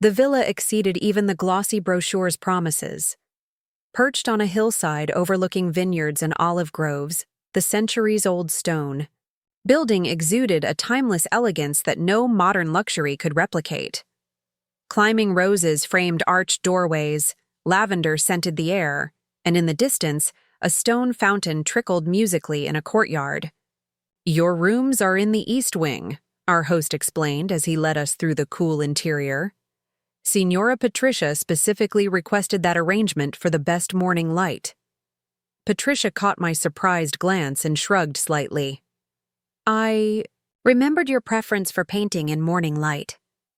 The villa exceeded even the glossy brochure's promises. Perched on a hillside overlooking vineyards and olive groves, the centuries-old stone building exuded a timeless elegance that no modern luxury could replicate. Climbing roses framed arched doorways, lavender scented the air, and in the distance, a stone fountain trickled musically in a courtyard. "Your rooms are in the east wing," our host explained as he led us through the cool interior. "Signora Patricia specifically requested that arrangement for the best morning light." Patricia caught my surprised glance and shrugged slightly. I remembered your preference for painting in morning light,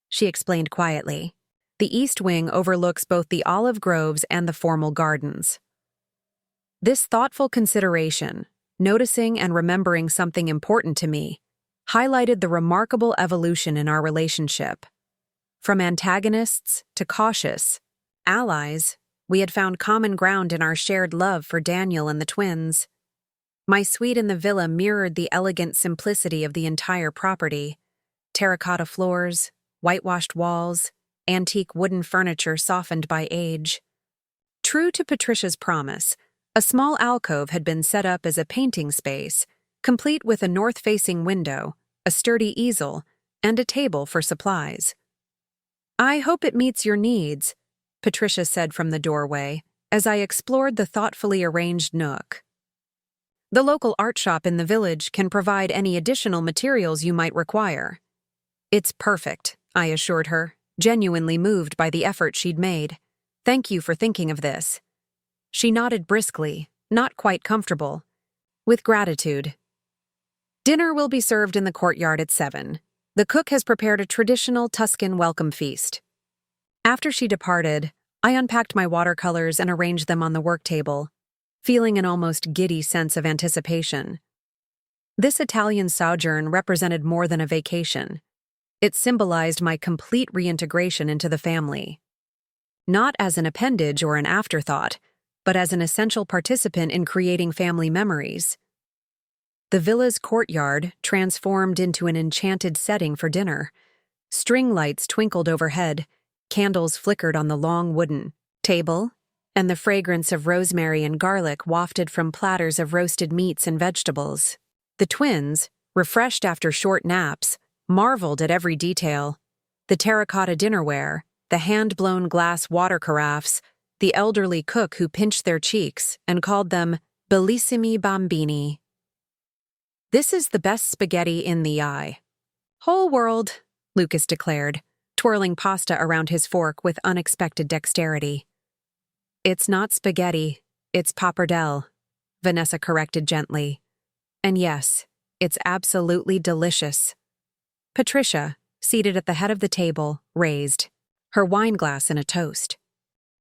she explained quietly. The east wing overlooks both the olive groves and the formal gardens. This thoughtful consideration, noticing and remembering something important to me, highlighted the remarkable evolution in our relationship. From antagonists to cautious allies, we had found common ground in our shared love for Daniel and the twins. My suite in the villa mirrored the elegant simplicity of the entire property. Terracotta floors, whitewashed walls, antique wooden furniture softened by age. True to Patricia's promise, a small alcove had been set up as a painting space, complete with a north-facing window, a sturdy easel, and a table for supplies. I hope it meets your needs, Patricia said from the doorway, as I explored the thoughtfully arranged nook. The local art shop in the village can provide any additional materials you might require. It's perfect, I assured her, genuinely moved by the effort she'd made. Thank you for thinking of this. She nodded briskly, not quite comfortable. With gratitude. Dinner will be served in the courtyard at 7. The cook has prepared a traditional Tuscan welcome feast. After she departed, I unpacked my watercolors and arranged them on the work table, feeling an almost giddy sense of anticipation. This Italian sojourn represented more than a vacation. It symbolized my complete reintegration into the family. Not as an appendage or an afterthought, but as an essential participant in creating family memories. The villa's courtyard transformed into an enchanted setting for dinner. String lights twinkled overhead, candles flickered on the long wooden table, and the fragrance of rosemary and garlic wafted from platters of roasted meats and vegetables. The twins, refreshed after short naps, marveled at every detail. The terracotta dinnerware, the hand-blown glass water carafes, the elderly cook who pinched their cheeks and called them bellissimi bambini. This is the best spaghetti in the eye. Whole world, Lucas declared, twirling pasta around his fork with unexpected dexterity. It's not spaghetti, it's pappardelle, Vanessa corrected gently. And yes, it's absolutely delicious. Patricia, seated at the head of the table, raised, her wine glass in a toast.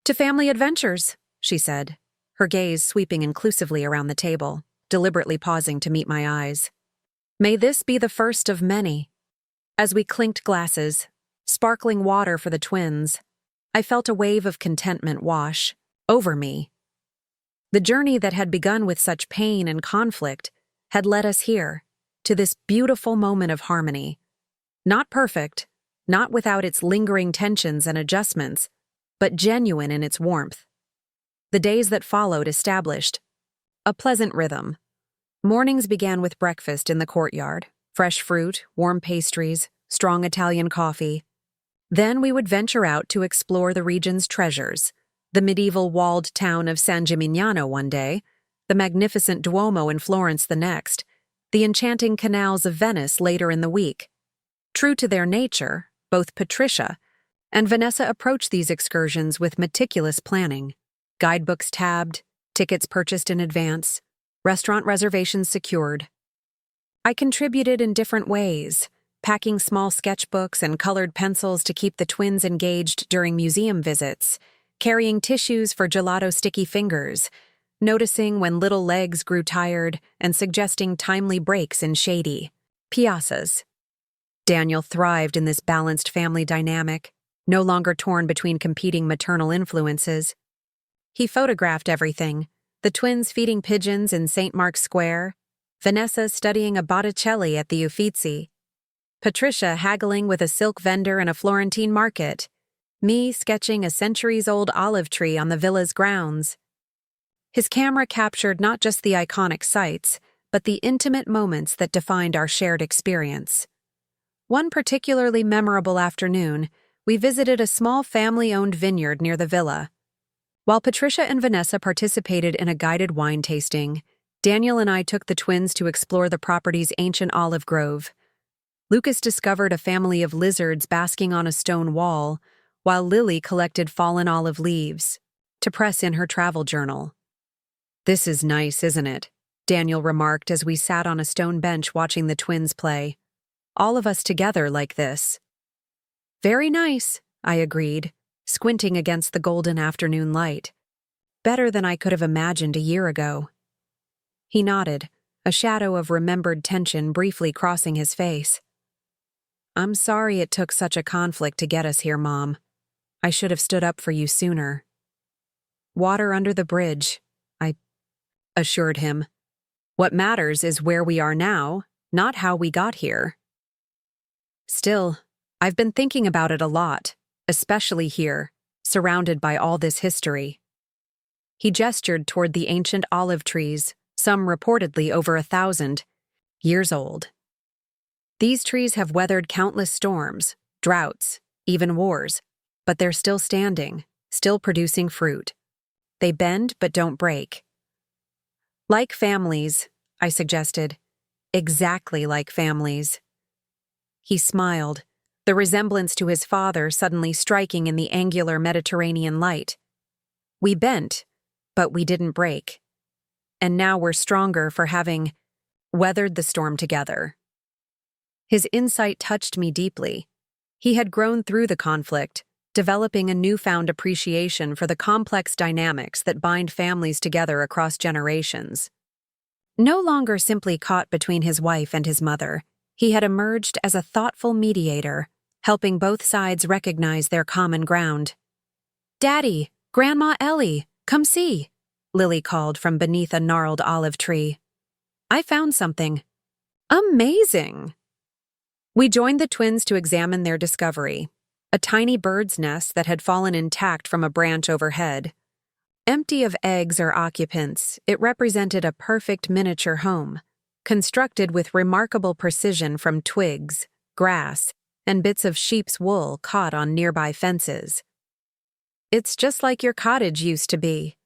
To family adventures, she said, her gaze sweeping inclusively around the table, deliberately pausing to meet my eyes. May this be the first of many. As we clinked glasses, sparkling water for the twins, I felt a wave of contentment wash over me. The journey that had begun with such pain and conflict had led us here, to this beautiful moment of harmony. Not perfect, not without its lingering tensions and adjustments, but genuine in its warmth. The days that followed established a pleasant rhythm. Mornings began with breakfast in the courtyard, fresh fruit, warm pastries, strong Italian coffee. Then we would venture out to explore the region's treasures, the medieval walled town of San Gimignano one day, the magnificent Duomo in Florence the next, the enchanting canals of Venice later in the week. True to their nature, both Patricia and Vanessa approached these excursions with meticulous planning. Guidebooks tabbed, tickets purchased in advance, restaurant reservations secured. I contributed in different ways, packing small sketchbooks and colored pencils to keep the twins engaged during museum visits, carrying tissues for gelato sticky fingers, noticing when little legs grew tired and suggesting timely breaks in shady piazzas. Daniel thrived in this balanced family dynamic, no longer torn between competing maternal influences. He photographed everything, the twins feeding pigeons in St. Mark's Square, Vanessa studying a Botticelli at the Uffizi, Patricia haggling with a silk vendor in a Florentine market, me sketching a centuries-old olive tree on the villa's grounds. His camera captured not just the iconic sights, but the intimate moments that defined our shared experience. One particularly memorable afternoon, we visited a small family-owned vineyard near the villa. While Patricia and Vanessa participated in a guided wine tasting, Daniel and I took the twins to explore the property's ancient olive grove. Lucas discovered a family of lizards basking on a stone wall, while Lily collected fallen olive leaves to press in her travel journal. This is nice, isn't it? Daniel remarked as we sat on a stone bench watching the twins play. All of us together like this. Very nice, I agreed, squinting against the golden afternoon light. Better than I could have imagined a year ago. He nodded, a shadow of remembered tension briefly crossing his face. I'm sorry it took such a conflict to get us here, Mom. I should have stood up for you sooner. Water under the bridge, I assured him. What matters is where we are now, not how we got here. Still, I've been thinking about it a lot, especially here, surrounded by all this history. He gestured toward the ancient olive trees, some reportedly over 1,000 years old. These trees have weathered countless storms, droughts, even wars, but they're still standing, still producing fruit. They bend but don't break. Like families, I suggested. Exactly like families. He smiled, the resemblance to his father suddenly striking in the angular Mediterranean light. We bent, but we didn't break. And now we're stronger for having weathered the storm together. His insight touched me deeply. He had grown through the conflict, developing a newfound appreciation for the complex dynamics that bind families together across generations. No longer simply caught between his wife and his mother, he had emerged as a thoughtful mediator, helping both sides recognize their common ground. "Daddy, Grandma Ellie, come see," Lily called from beneath a gnarled olive tree. "I found something." "Amazing!" We joined the twins to examine their discovery, a tiny bird's nest that had fallen intact from a branch overhead. Empty of eggs or occupants, it represented a perfect miniature home, constructed with remarkable precision from twigs, grass, and bits of sheep's wool caught on nearby fences. "It's just like your cottage used to be,"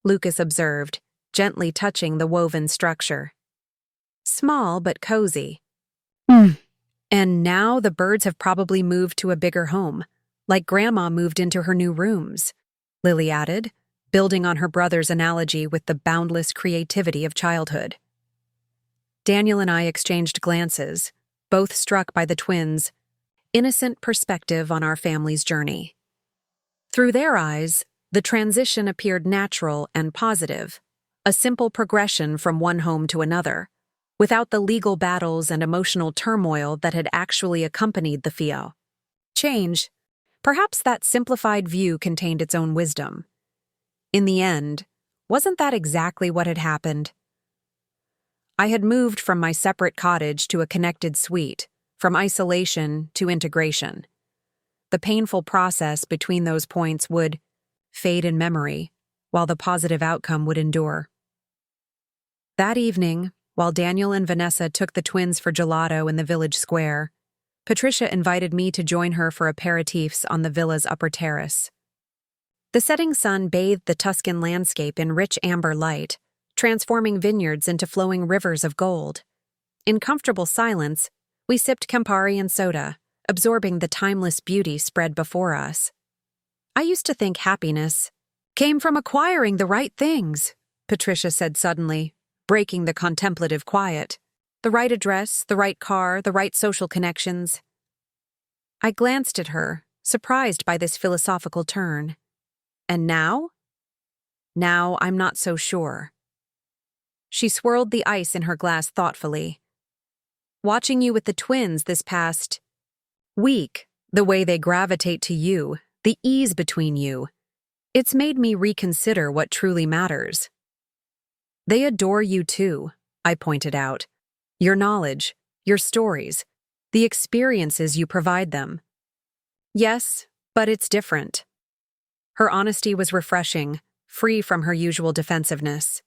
Lucas observed, gently touching the woven structure. "Small but cozy." "And now the birds have probably moved to a bigger home, like Grandma moved into her new rooms," Lily added, building on her brother's analogy with the boundless creativity of childhood. Daniel and I exchanged glances, both struck by the twins' innocent perspective on our family's journey. Through their eyes, the transition appeared natural and positive, a simple progression from one home to another, without the legal battles and emotional turmoil that had actually accompanied the FIO. Change. Perhaps that simplified view contained its own wisdom. In the end, wasn't that exactly what had happened? I had moved from my separate cottage to a connected suite, from isolation to integration. The painful process between those points would fade in memory, while the positive outcome would endure. That evening, while Daniel and Vanessa took the twins for gelato in the village square, Patricia invited me to join her for aperitifs on the villa's upper terrace. The setting sun bathed the Tuscan landscape in rich amber light, transforming vineyards into flowing rivers of gold. In comfortable silence, we sipped Campari and soda, absorbing the timeless beauty spread before us. "I used to think happiness came from acquiring the right things," Patricia said suddenly, breaking the contemplative quiet. "The right address, the right car, the right social connections." I glanced at her, surprised by this philosophical turn. "And now?" "Now I'm not so sure." She swirled the ice in her glass thoughtfully. "Watching you with the twins this past week, the way they gravitate to you, the ease between you, it's made me reconsider what truly matters." "They adore you too," I pointed out. "Your knowledge, your stories, the experiences you provide them." "Yes, but it's different." Her honesty was refreshing, free from her usual defensiveness.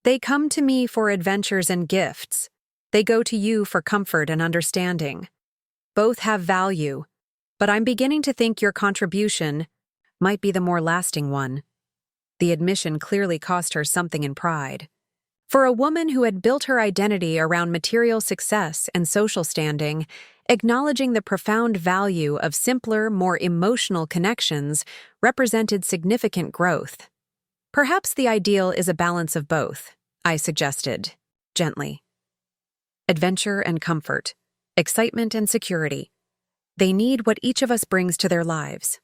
"They come to me for adventures and gifts. They go to you for comfort and understanding. Both have value, but I'm beginning to think your contribution might be the more lasting one." The admission clearly cost her something in pride. For a woman who had built her identity around material success and social standing, acknowledging the profound value of simpler, more emotional connections represented significant growth. Perhaps the ideal is a balance of both, I suggested, gently. Adventure and comfort, excitement and security. They need what each of us brings to their lives.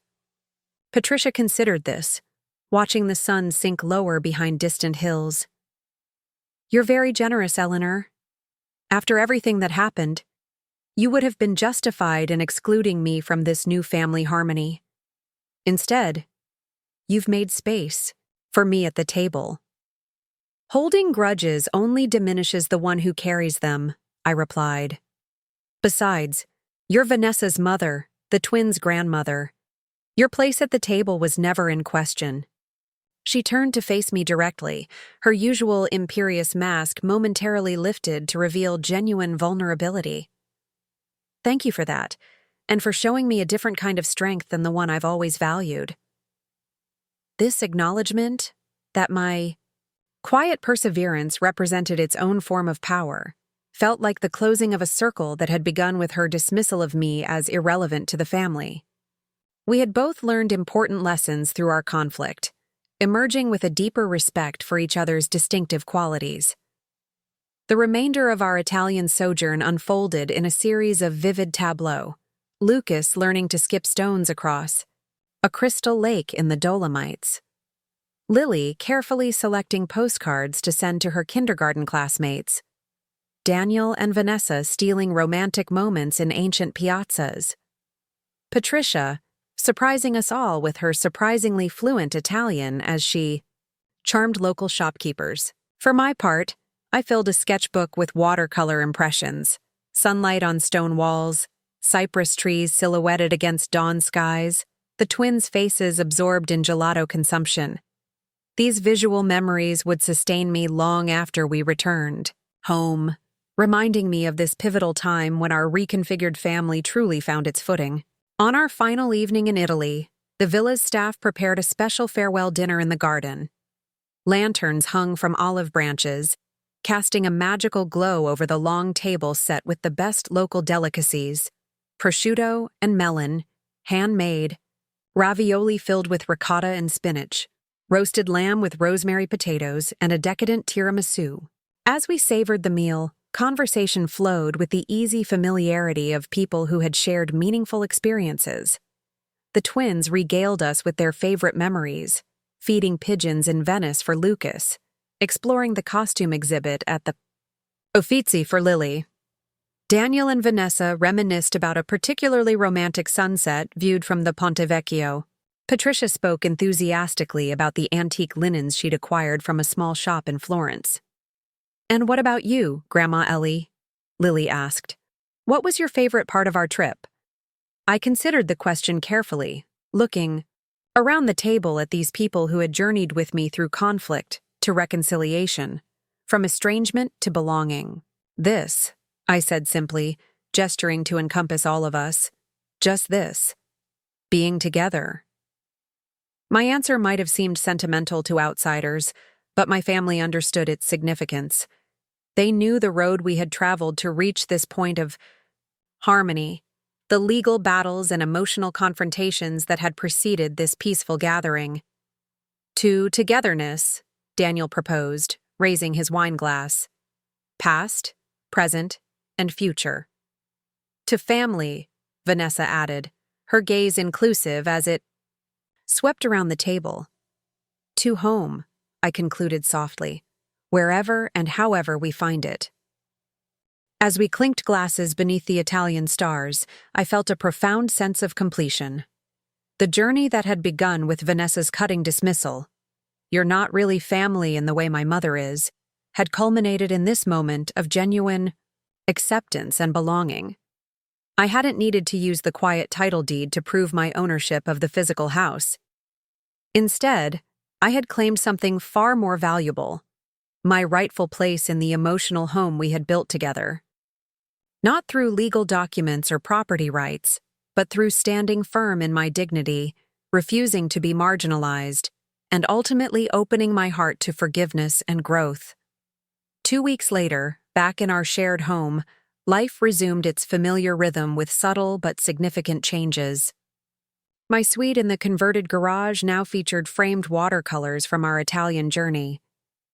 Patricia considered this, watching the sun sink lower behind distant hills. You're very generous, Eleanor. After everything that happened, you would have been justified in excluding me from this new family harmony. Instead, you've made space for me at the table. Holding grudges only diminishes the one who carries them, I replied. Besides, you're Vanessa's mother, the twins' grandmother. Your place at the table was never in question. She turned to face me directly, her usual imperious mask momentarily lifted to reveal genuine vulnerability. Thank you for that, and for showing me a different kind of strength than the one I've always valued. This acknowledgement that my quiet perseverance represented its own form of power felt like the closing of a circle that had begun with her dismissal of me as irrelevant to the family. We had both learned important lessons through our conflict, emerging with a deeper respect for each other's distinctive qualities. The remainder of our Italian sojourn unfolded in a series of vivid tableaux, Lucas learning to skip stones across a crystal lake in the Dolomites, Lily carefully selecting postcards to send to her kindergarten classmates, Daniel and Vanessa stealing romantic moments in ancient piazzas, Patricia surprising us all with her surprisingly fluent Italian as she charmed local shopkeepers. For my part, I filled a sketchbook with watercolor impressions, sunlight on stone walls, cypress trees silhouetted against dawn skies, the twins' faces absorbed in gelato consumption. These visual memories would sustain me long after we returned home, reminding me of this pivotal time when our reconfigured family truly found its footing. On our final evening in Italy, the villa's staff prepared a special farewell dinner in the garden. Lanterns hung from olive branches, casting a magical glow over the long table set with the best local delicacies, prosciutto and melon, handmade, ravioli filled with ricotta and spinach, roasted lamb with rosemary potatoes, and a decadent tiramisu. As we savored the meal, conversation flowed with the easy familiarity of people who had shared meaningful experiences. The twins regaled us with their favorite memories, feeding pigeons in Venice for Lucas, exploring the costume exhibit at the Uffizi for Lily. Daniel and Vanessa reminisced about a particularly romantic sunset viewed from the Ponte Vecchio. Patricia spoke enthusiastically about the antique linens she'd acquired from a small shop in Florence. "And what about you, Grandma Ellie?" Lily asked. "What was your favorite part of our trip?" I considered the question carefully, looking around the table at these people who had journeyed with me through conflict to reconciliation, from estrangement to belonging. "This," I said simply, gesturing to encompass all of us. "Just this. Being together." My answer might have seemed sentimental to outsiders, but my family understood its significance. They knew the road we had traveled to reach this point of harmony, the legal battles and emotional confrontations that had preceded this peaceful gathering. "To togetherness," Daniel proposed, raising his wine glass. "Past, present, and future." "To family," Vanessa added, her gaze inclusive as it swept around the table. "To home," I concluded softly, "wherever and however we find it." As we clinked glasses beneath the Italian stars, I felt a profound sense of completion. The journey that had begun with Vanessa's cutting dismissal, "You're not really family in the way my mother is," had culminated in this moment of genuine acceptance and belonging. I hadn't needed to use the quiet title deed to prove my ownership of the physical house. Instead, I had claimed something far more valuable, my rightful place in the emotional home we had built together. Not through legal documents or property rights, but through standing firm in my dignity, refusing to be marginalized, and ultimately opening my heart to forgiveness and growth. 2 weeks later, back in our shared home, life resumed its familiar rhythm with subtle but significant changes. My suite in the converted garage now featured framed watercolors from our Italian journey.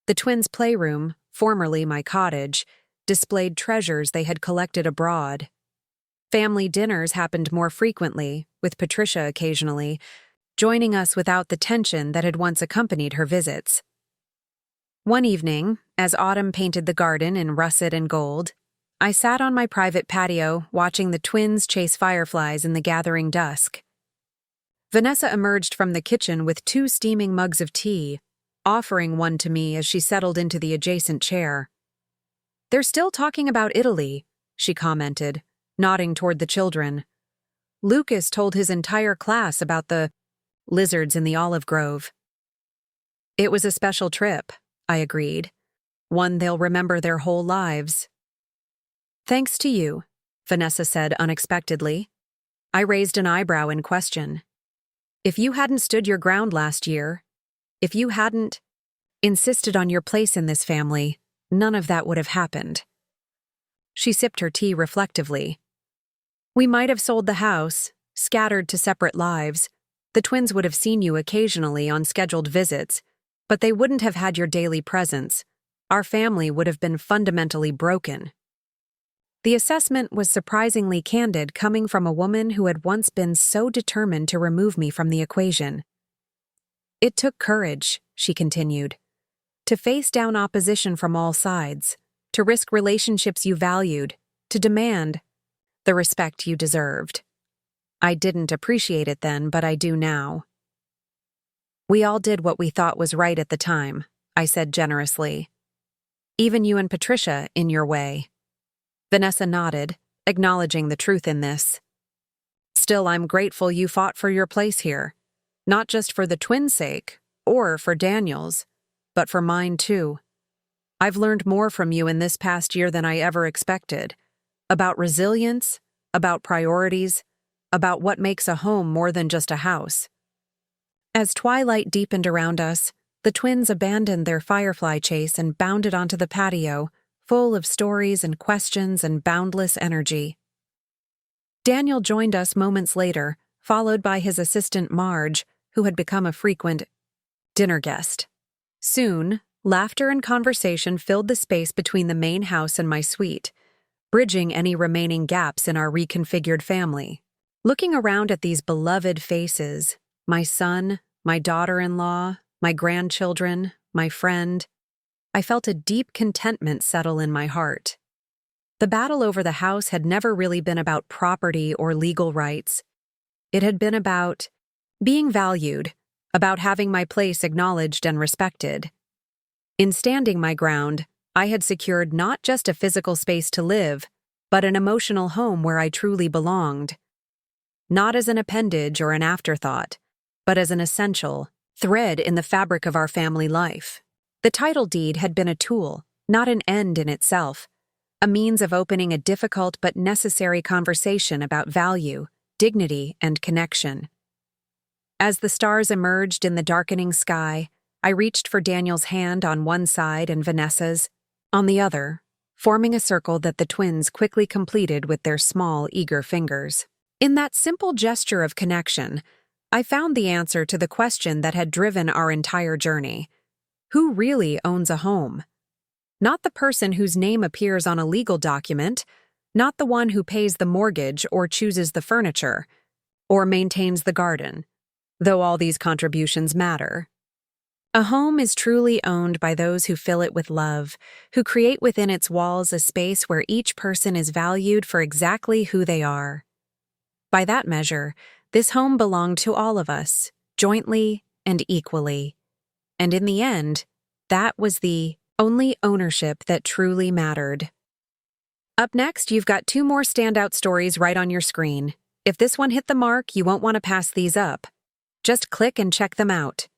The twins' playroom, formerly my cottage, displayed treasures they had collected abroad. Family dinners happened more frequently, with Patricia occasionally, joining us without the tension that had once accompanied her visits. One evening, as autumn painted the garden in russet and gold, I sat on my private patio watching the twins chase fireflies in the gathering dusk. Vanessa emerged from the kitchen with 2 steaming mugs of tea, offering one to me as she settled into the adjacent chair. "They're still talking about Italy," she commented, nodding toward the children. "Lucas told his entire class about the lizards in the olive grove." "It was a special trip," I agreed. "One they'll remember their whole lives." "Thanks to you," Vanessa said unexpectedly. I raised an eyebrow in question. "If you hadn't stood your ground last year, if you hadn't insisted on your place in this family, none of that would have happened." She sipped her tea reflectively. "We might have sold the house, scattered to separate lives. The twins would have seen you occasionally on scheduled visits, but they wouldn't have had your daily presence. Our family would have been fundamentally broken." The assessment was surprisingly candid, coming from a woman who had once been so determined to remove me from the equation. "It took courage," she continued, "to face down opposition from all sides, to risk relationships you valued, to demand the respect you deserved. I didn't appreciate it then, but I do now." "We all did what we thought was right at the time," I said generously. "Even you and Patricia, in your way." Vanessa nodded, acknowledging the truth in this. "Still, I'm grateful you fought for your place here, not just for the twins' sake, or for Daniel's, but for mine too. I've learned more from you in this past year than I ever expected, about resilience, about priorities, about what makes a home more than just a house." As twilight deepened around us, the twins abandoned their firefly chase and bounded onto the patio, full of stories and questions and boundless energy. Daniel joined us moments later, followed by his assistant Marge, who had become a frequent dinner guest. Soon, laughter and conversation filled the space between the main house and my suite, bridging any remaining gaps in our reconfigured family. Looking around at these beloved faces, my son, my daughter-in-law, my grandchildren, my friend, I felt a deep contentment settle in my heart. The battle over the house had never really been about property or legal rights. It had been about being valued, about having my place acknowledged and respected. In standing my ground, I had secured not just a physical space to live, but an emotional home where I truly belonged. Not as an appendage or an afterthought, but as an essential thread in the fabric of our family life. The title deed had been a tool, not an end in itself, a means of opening a difficult but necessary conversation about value, dignity, and connection. As the stars emerged in the darkening sky, I reached for Daniel's hand on one side and Vanessa's on the other, forming a circle that the twins quickly completed with their small, eager fingers. In that simple gesture of connection, I found the answer to the question that had driven our entire journey. Who really owns a home? Not the person whose name appears on a legal document, not the one who pays the mortgage or chooses the furniture, or maintains the garden, though all these contributions matter. A home is truly owned by those who fill it with love, who create within its walls a space where each person is valued for exactly who they are. By that measure, this home belonged to all of us, jointly and equally. And in the end, that was the only ownership that truly mattered. Up next, you've got 2 more standout stories right on your screen. If this one hit the mark, you won't want to pass these up. Just click and check them out.